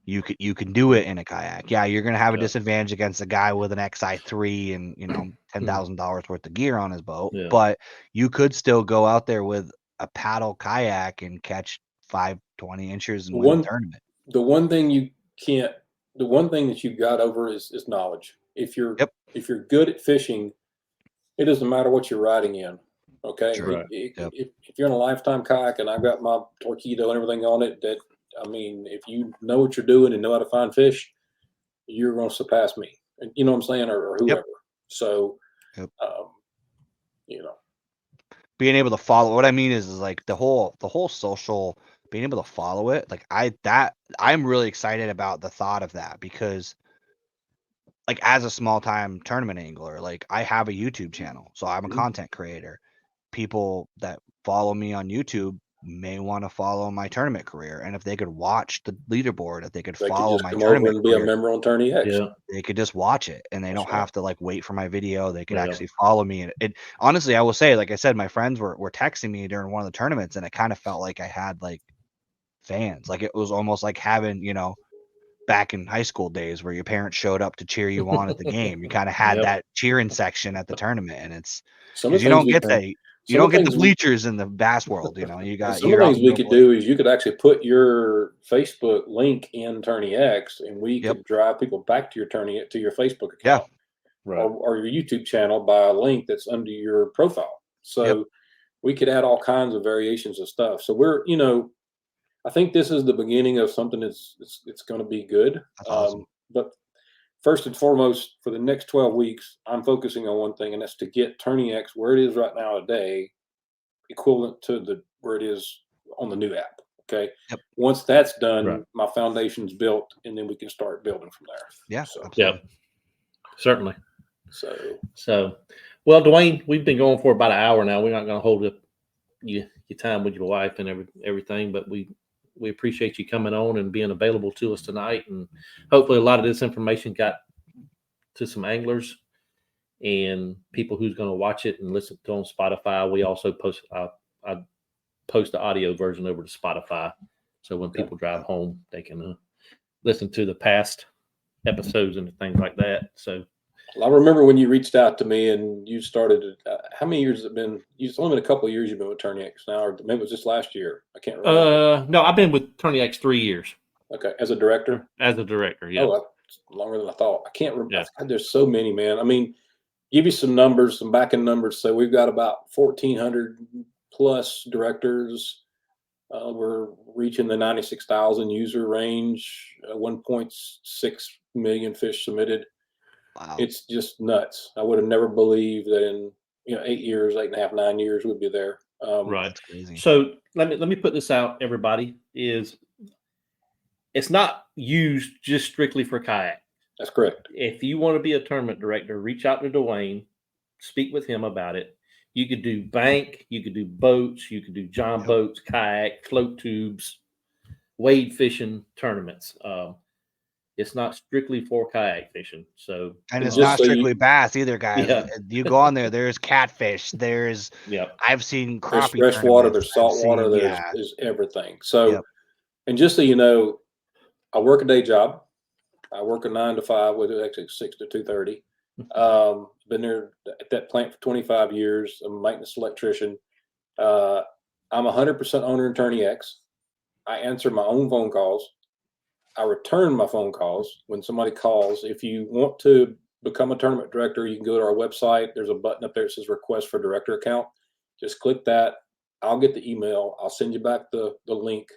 You can do it in a kayak. Yeah, you're gonna have a disadvantage against a guy with an XI3 and $10,000 worth of gear on his boat. Yeah. But you could still go out there with a paddle kayak and catch 520 inches and win the tournament. The one thing that you got over is knowledge. If you're good at fishing, it doesn't matter what you're riding in. Okay. Sure. Right. If you're in a lifetime kayak and I've got my Torpedo and everything on it, if you know what you're doing and know how to find fish, you're going to surpass me. And you know what I'm saying, or whoever. So, being able to follow. What I mean is like the whole social, being able to follow it. Like I'm really excited about the thought of that because, like, as a small time tournament angler, like I have a YouTube channel, so I'm a content creator. People that follow me on YouTube may want to follow my tournament career, and if they could watch the leaderboard, if they could follow my tournament and be a member on Tourney X, they could just watch it, and they don't have to like wait for my video. They could actually follow me. And it honestly, I will say, like I said, my friends were texting me during one of the tournaments, and it kind of felt like I had like fans. Like it was almost like having, back in high school days where your parents showed up to cheer you on at the game. You kind of had that cheering section at the tournament, and it's you don't get that. You don't get the bleachers in the bass world, You got some of the things we could do is you could actually put your Facebook link in Tourney X, and we could drive people back to your Facebook account, or your YouTube channel by a link that's under your profile. So we could add all kinds of variations of stuff. So we're, I think this is the beginning of something that's going to be good. That's awesome. But first and foremost, for the next 12 weeks, I'm focusing on one thing, and that's to get Tourney X where it is right now today, equivalent to where it is on the new app. Okay. Once that's done, my foundation's built, and then we can start building from there. Yeah. So, certainly. So, well, Dewayne, we've been going for about an hour now. We're not going to hold up your time with your wife and everything, but we appreciate you coming on and being available to us tonight. And hopefully a lot of this information got to some anglers and people who's going to watch it and listen to it on Spotify. We also post the audio version over to Spotify. So when people drive home, they can listen to the past episodes and things like that. So I remember when you reached out to me and you started. How many years has it been? It's only been a couple of years you've been with Tourney X now, or maybe it was just last year. I can't remember. No, I've been with Tourney X 3 years. Okay, as a director. Yeah. Oh, that's longer than I thought. I can't remember. Yeah. There's so many, man. I mean, give you some numbers, some backing numbers. So we've got about 1,400 plus directors. We're reaching the 96,000 user range. 1.6 million fish submitted. Wow. It's just nuts. I would have never believed that in 8 years, 8.5, 9 years, we'd be there. Right. That's crazy. So let me put this out, everybody, it's not used just strictly for kayak. That's correct. If you want to be a tournament director, reach out to Dewayne, speak with him about it. You could do bank, you could do boats, you could do John boats, kayak, float tubes, wade fishing tournaments. It's not strictly for kayak fishing. So, and it's not strictly bass either, guys. Yeah. You go on there's catfish, there's I've seen crappie, there's freshwater, there's saltwater, there's everything. So, and just so you know, I work a day job. I work a 9 to 5 with actually 6 to 2:30. Been there at that plant for 25 years. I'm a maintenance electrician. I'm 100% owner in Tourney X. I answer my own phone calls. I return my phone calls when somebody calls. If you want to become a tournament director, you can go to our website. There's a button up there that says request for director account. Just click that. I'll get the email. I'll send you back the link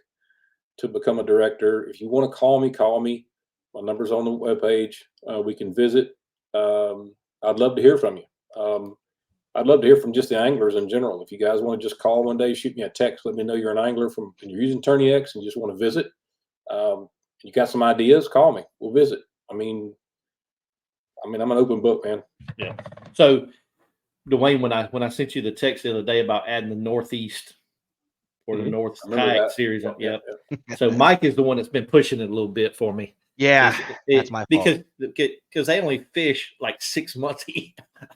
to become a director. If you want to call me. My number's on the webpage. We can visit. I'd love to hear from you. I'd love to hear from just the anglers in general. If you guys want to just call one day, shoot me a text. Let me know you're an angler and you're using Tourney X and just want to visit. You got some ideas, call me. We'll visit. I mean, I'm an open book, man. Yeah. So, Dewayne, when I sent you the text the other day about adding the Northeast for the North I remember Kayak that. Series. Yeah. So Mike is the one that's been pushing it a little bit for me. Yeah, that's my fault. Because they only fish like 6 months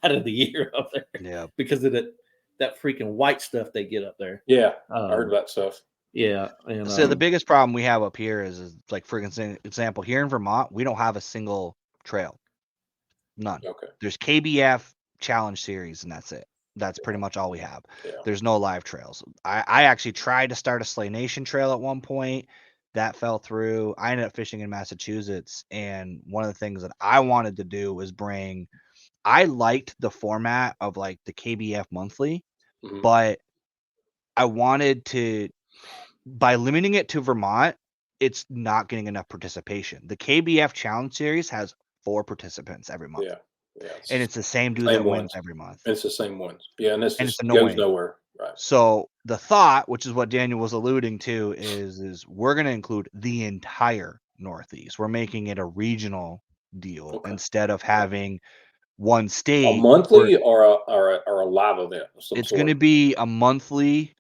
out of the year up there. Yeah. Because of that freaking white stuff they get up there. Yeah, I heard that stuff. Yeah, and So the biggest problem we have up here is like, for example, here in Vermont, we don't have a single trail. None. Okay. There's KBF Challenge Series, and that's it. That's pretty much all we have. Yeah. There's no live trails. I actually tried to start a Slay Nation trail at one point. That fell through. I ended up fishing in Massachusetts, and one of the things that I wanted to do was I liked the format of like the KBF monthly, but I wanted to, by limiting it to Vermont, it's not getting enough participation. The KBF Challenge Series has 4 participants every month. Yeah. And it's the same dude that wins every month. It's the same ones. Yeah, and it's annoying. Goes nowhere. Right. So the thought, which is what Daniel was alluding to, is we're going to include the entire Northeast. We're making it a regional deal instead of having one state. A monthly or a live event? It's going to be a monthly.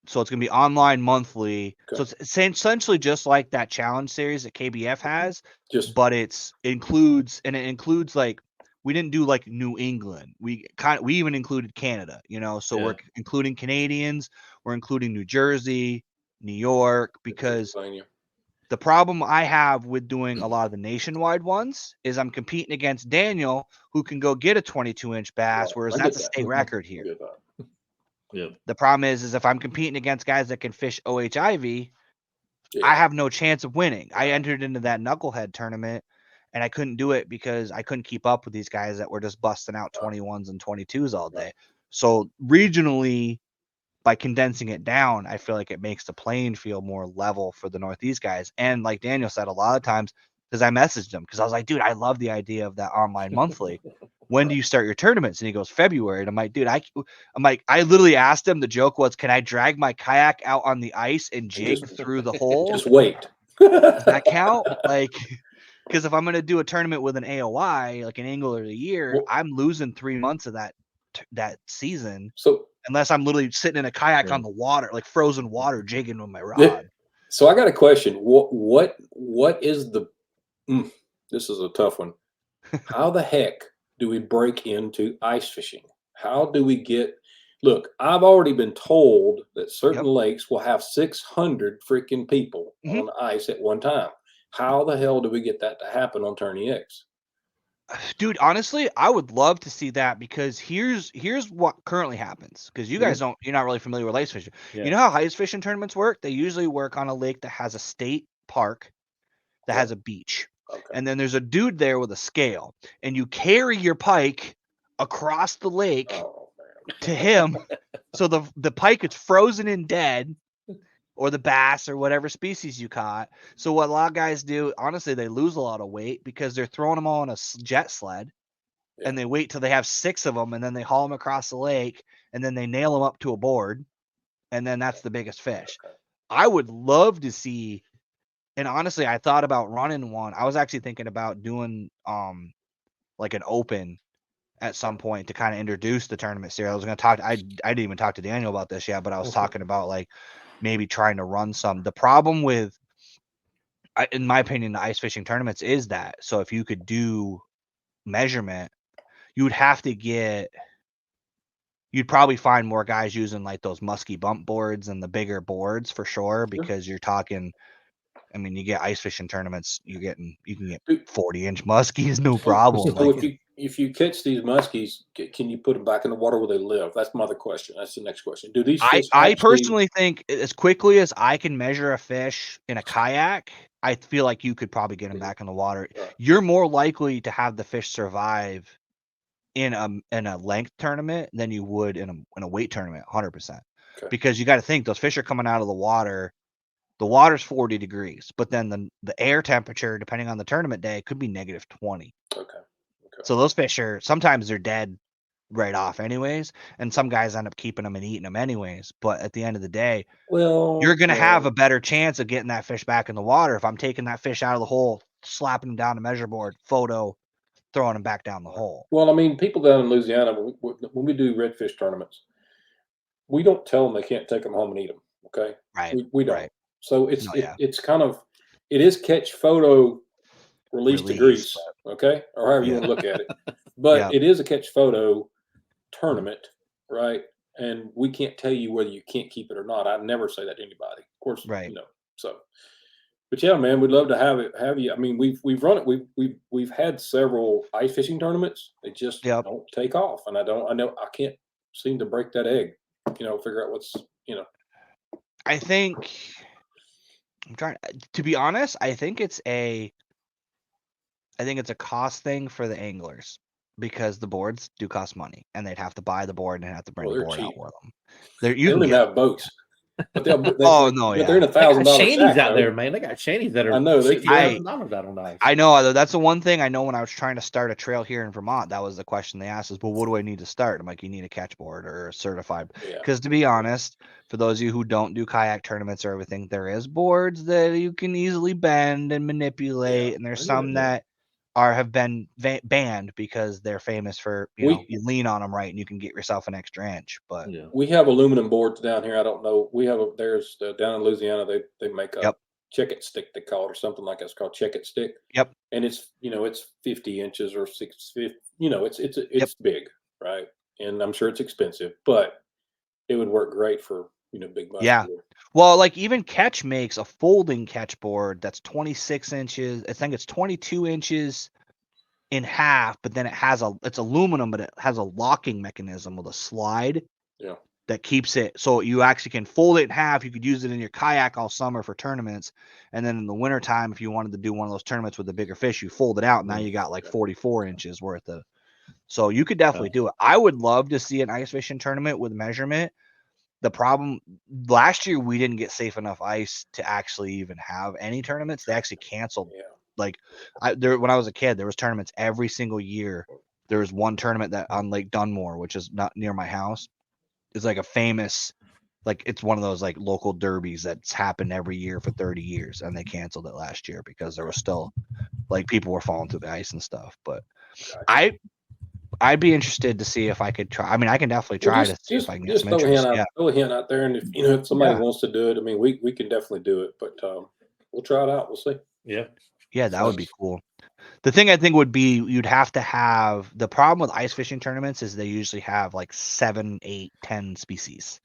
So it's going to be online monthly. Okay. So it's essentially just like that challenge series that KBF has, but it includes like, we didn't do like New England. We even included Canada, so we're including Canadians, we're including New Jersey, New York, because the problem I have with doing a lot of the nationwide ones is I'm competing against Daniel, who can go get a 22-inch bass, whereas that's a state record here. Yeah. The problem is if I'm competing against guys that can fish OHIV, I have no chance of winning. I entered into that knucklehead tournament, and I couldn't do it because I couldn't keep up with these guys that were just busting out 21s and 22s all day. So regionally, by condensing it down, I feel like it makes the playing field more level for the Northeast guys. And like Daniel said, a lot of times, because I messaged him, because I was like, dude, I love the idea of that online monthly. When do you start your tournaments? And he goes, February. And I'm like, dude, I literally asked him, the joke was, can I drag my kayak out on the ice and jig through the hole? Just wait. Does that count? Like, because if I'm going to do a tournament with an AOI, like an Angler of the Year, I'm losing 3 months of that season. So unless I'm literally sitting in a kayak on the water, like frozen water, jigging with my rod. So I got a question. What is the? This is a tough one. How the heck do we break into ice fishing? How do we get? Look, I've already been told that certain lakes will have 600 freaking people on ice at one time. How the hell do we get that to happen on Tourney X? Dude, honestly, I would love to see that, because here's what currently happens, because you guys you're not really familiar with ice fishing. You know how ice fishing tournaments work? They usually work on a lake that has a state park that has a beach. And then there's a dude there with a scale, and you carry your pike across the lake to him. So the pike is frozen and dead, or the bass or whatever species you caught. So what a lot of guys do, honestly, they lose a lot of weight because they're throwing them all on a jet sled, and they wait till they have 6 of them, and then they haul them across the lake, and then they nail them up to a board, and then that's the biggest fish. I would love to see, and honestly, I thought about running one. I was actually thinking about doing like an open at some point to kind of introduce the tournament series. I was going to talk. I didn't even talk to Daniel about this yet, but I was talking about like maybe trying to run some. The problem with, in my opinion, the ice fishing tournaments is that, so if you could do measurement, you would have to you'd probably find more guys using like those musky bump boards and the bigger boards for sure, because you're talking, I mean, you get ice fishing tournaments, you can get 40-inch muskies, no problem. So if you catch these muskies, can you put them back in the water where they live? That's my other question. That's the next question. Do these fish I personally think as quickly as I can measure a fish in a kayak, I feel like you could probably get them back in the water. You're more likely to have the fish survive in a length tournament than you would in a weight tournament, 100%. Because you got to think, those fish are coming out of the water. The water's 40 degrees, but then the air temperature, depending on the tournament day, could be -20. So those fish sometimes they're dead right off anyways, and some guys end up keeping them and eating them anyways. But at the end of the day, you're going to have a better chance of getting that fish back in the water if I'm taking that fish out of the hole, slapping him down the measure board, photo, throwing him back down the hole. Well, I mean, people down in Louisiana, when we do redfish tournaments, we don't tell them they can't take them home and eat them. Okay. Right. We don't. Right. So it's No, yeah. it's kind of, it is catch photo release to Release, grease, okay, or however you Yeah. want to look at it. But Yeah. it is a catch photo tournament, right? And we can't tell you whether you can't keep it or not. I'd never say that to anybody, of course. Right. You know, so. But yeah, man, we'd love to have you. I mean, we've run it. We've had several ice fishing tournaments. They just Yep. don't take off, and I know I can't seem to break that egg. You know, figure out what's, you know. I think I'm trying to be honest. I think it's a cost thing for the anglers because the boards do cost money, and they'd have to buy the board and have to bring Well, the they're board out cheap. with them. They You don't can even get have boats, but Oh, no, but they're in yeah. $1,000 They got shanties shack, out though. there, man. They got shanties that are I know, they're- $60,000 out on ice. I know that's the one thing I know when I was trying to start a trail here in Vermont. That was the question they asked is, well, what do I need to start? I'm like, you need a catch board or a certified. Yeah. Because to be honest, for those of you who don't do kayak tournaments or everything, there is boards that you can easily bend and manipulate, Yeah, and there's I get some it, yeah. that have been banned because they're famous for you lean on them right and you can get yourself an extra inch. But Yeah. We have aluminum boards down here. I don't know. We have there's down in Louisiana. They make a Yep. check it stick, they call it, or something like that. It's called check it stick. Yep. And it's, it's 50 inches or 650. It's big, right? And I'm sure it's expensive, but it would work great for big muscular. Yeah. Well, like even Catch makes a folding catch board that's 26 inches. I think it's 22 inches in half, but then it's aluminum, but it has a locking mechanism with a slide. Yeah. That keeps it so you actually can fold it in half. You could use it in your kayak all summer for tournaments. And then in the wintertime, if you wanted to do one of those tournaments with the bigger fish, you fold it out. And now you got like 44 inches worth of. So you could definitely do it. I would love to see an ice fishing tournament with measurement. The problem last year, we didn't get safe enough ice to actually even have any tournaments. They actually canceled. Yeah. Like when I was a kid, there was tournaments every single year. There was one tournament that on Lake Dunmore, which is not near my house. It's like a famous, like it's one of those like local derbies that's happened every year for 30 years, and they canceled it last year because there was still like people were falling through the ice and stuff. But I'd be interested to see if I could try. I mean, I can definitely try to see if I can get some interest. Throw a hand out there, and if somebody wants to do it, I mean, we can definitely do it. But we'll try it out. We'll see. Yeah, that would be cool. The thing I think would be you'd have to have the problem with ice fishing tournaments is they usually have like 7, 8, 10 species.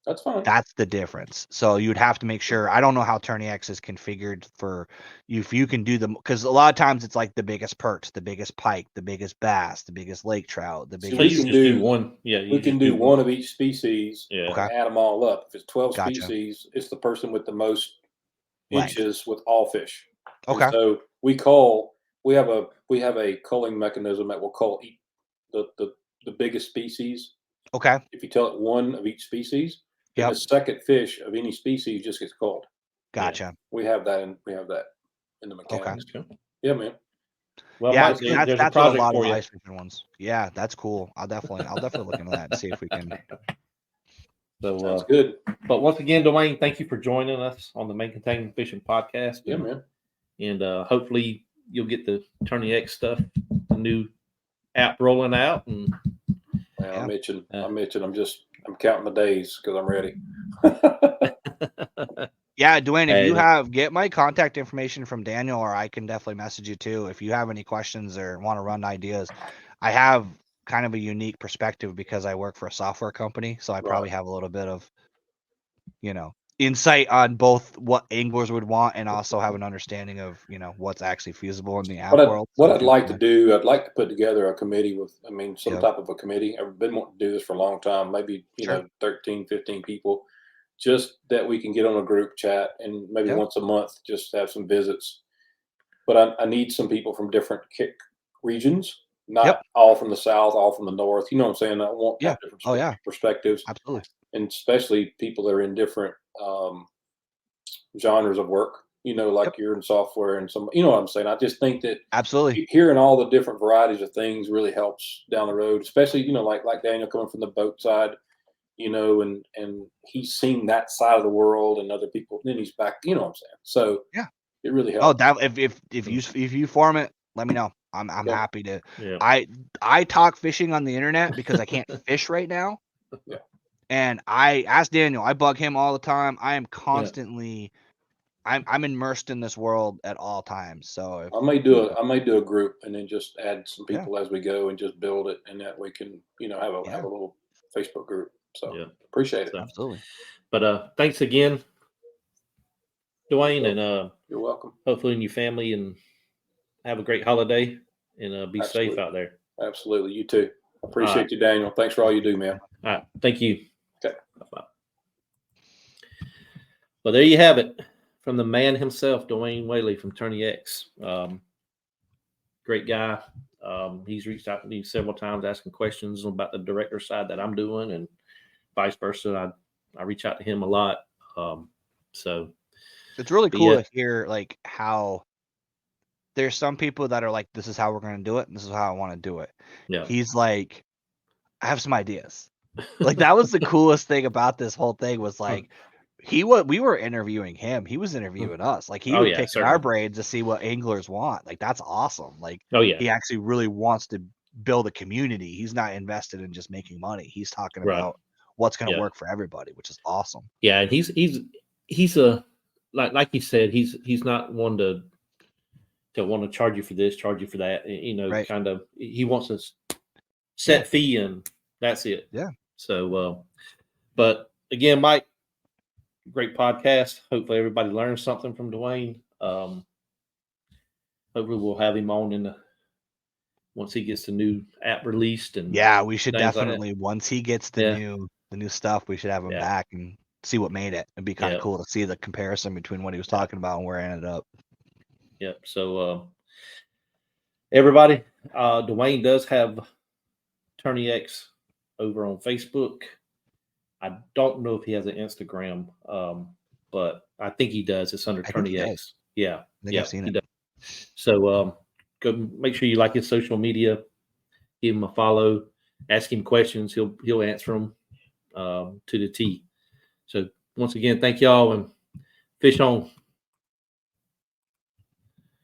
That's fine. That's the difference. So you'd have to make sure. I don't know how Tourney X is configured for you. If you can do them, because a lot of times it's like the biggest perch, the biggest pike, the biggest bass, the biggest lake trout, the biggest. So you can do one. Yeah, we can do one of each species. Yeah. And add them all up. If it's 12 Gotcha. species, it's the person with the most Right. inches with all fish. Okay. And so we have a culling mechanism that will cull the biggest species. Okay. If you tell it one of each species, then the second fish of any species just gets culled. Gotcha. Yeah. We have that in the mechanics. Okay. Yeah, man. Well, yeah, Mike, that's there's a what a project lot for of you. ice fishing ones. Yeah, that's cool. I'll definitely look into that and see if we can. So Sounds good. But once again, Dewayne, thank you for joining us on the Main Containment Fishing Podcast. Yeah, man. And hopefully you'll get the Tourney X stuff, the new app rolling out. And I'm itching. I'm counting the days because I'm ready. Yeah, Dewayne, if you get my contact information from Daniel, or I can definitely message you too. If you have any questions or want to run ideas, I have kind of a unique perspective because I work for a software company. So I probably have a little bit of, insight on both what anglers would want and also have an understanding of, what's actually feasible in the app world. What I'd like to do, I'd like to put together a committee with, some type of a committee. I've been wanting to do this for a long time, maybe, 13, 15 people, just that we can get on a group chat and maybe once a month, just have some visits. But I need some people from different regions, not all from the South, all from the North. You know what I'm saying? I want different perspectives. Absolutely. And especially people that are in different genres of work, like you're in software and some, you know what I'm saying? I just think that absolutely hearing all the different varieties of things really helps down the road, especially, like Daniel coming from the boat side, and he's seen that side of the world and other people, then he's back, you know what I'm saying? So it really helps. Oh, if you form it, let me know. I'm happy to. I talk fishing on the internet because I can't fish right now. Yeah. And I asked Daniel, I bug him all the time. I am constantly, I'm immersed in this world at all times. So if, I may do a group and then just add some people as we go and just build it, and that we can, have a little Facebook group. So appreciate it. So, absolutely. But thanks again, Dewayne, and you're welcome. Hopefully in your family, and have a great holiday, and be safe out there. Absolutely. You too. Appreciate you, Daniel. Thanks for all you do, man. All right. Thank you. Okay. Bye. Well, there you have it from the man himself, Dewayne Walley from Tourney X. Great guy. He's reached out to me several times asking questions about the director side that I'm doing, and vice versa. I reach out to him a lot. So it's really cool to hear like how there's some people that are like, this is how we're going to do it, and this is how I want to do it. Yeah. He's like, I have some ideas. Like that was the coolest thing about this whole thing was like we were interviewing him. He was interviewing us. Like he would pick our brains to see what anglers want. Like that's awesome. Like he actually really wants to build a community. He's not invested in just making money. He's talking about what's going to work for everybody, which is awesome. Yeah, and he's a like you said, he's not one to want to charge you for this, charge you for that. Kind of he wants a set fee and that's it. Yeah. So, but again, Mike, great podcast. Hopefully everybody learns something from Dewayne. Hopefully we'll have him on once he gets the new app released. And we should definitely once he gets the new stuff, we should have him back and see what made it. It'd be kind of cool to see the comparison between what he was talking about and where it ended up. Yep. So everybody, Dewayne does have Tourney X over on Facebook. I don't know if he has an Instagram, but I think he does. It's under Tourney X. Yeah. I've seen it. Does. So go make sure you like his social media, give him a follow, ask him questions. He'll answer them to the T. So once again, thank y'all and fish on.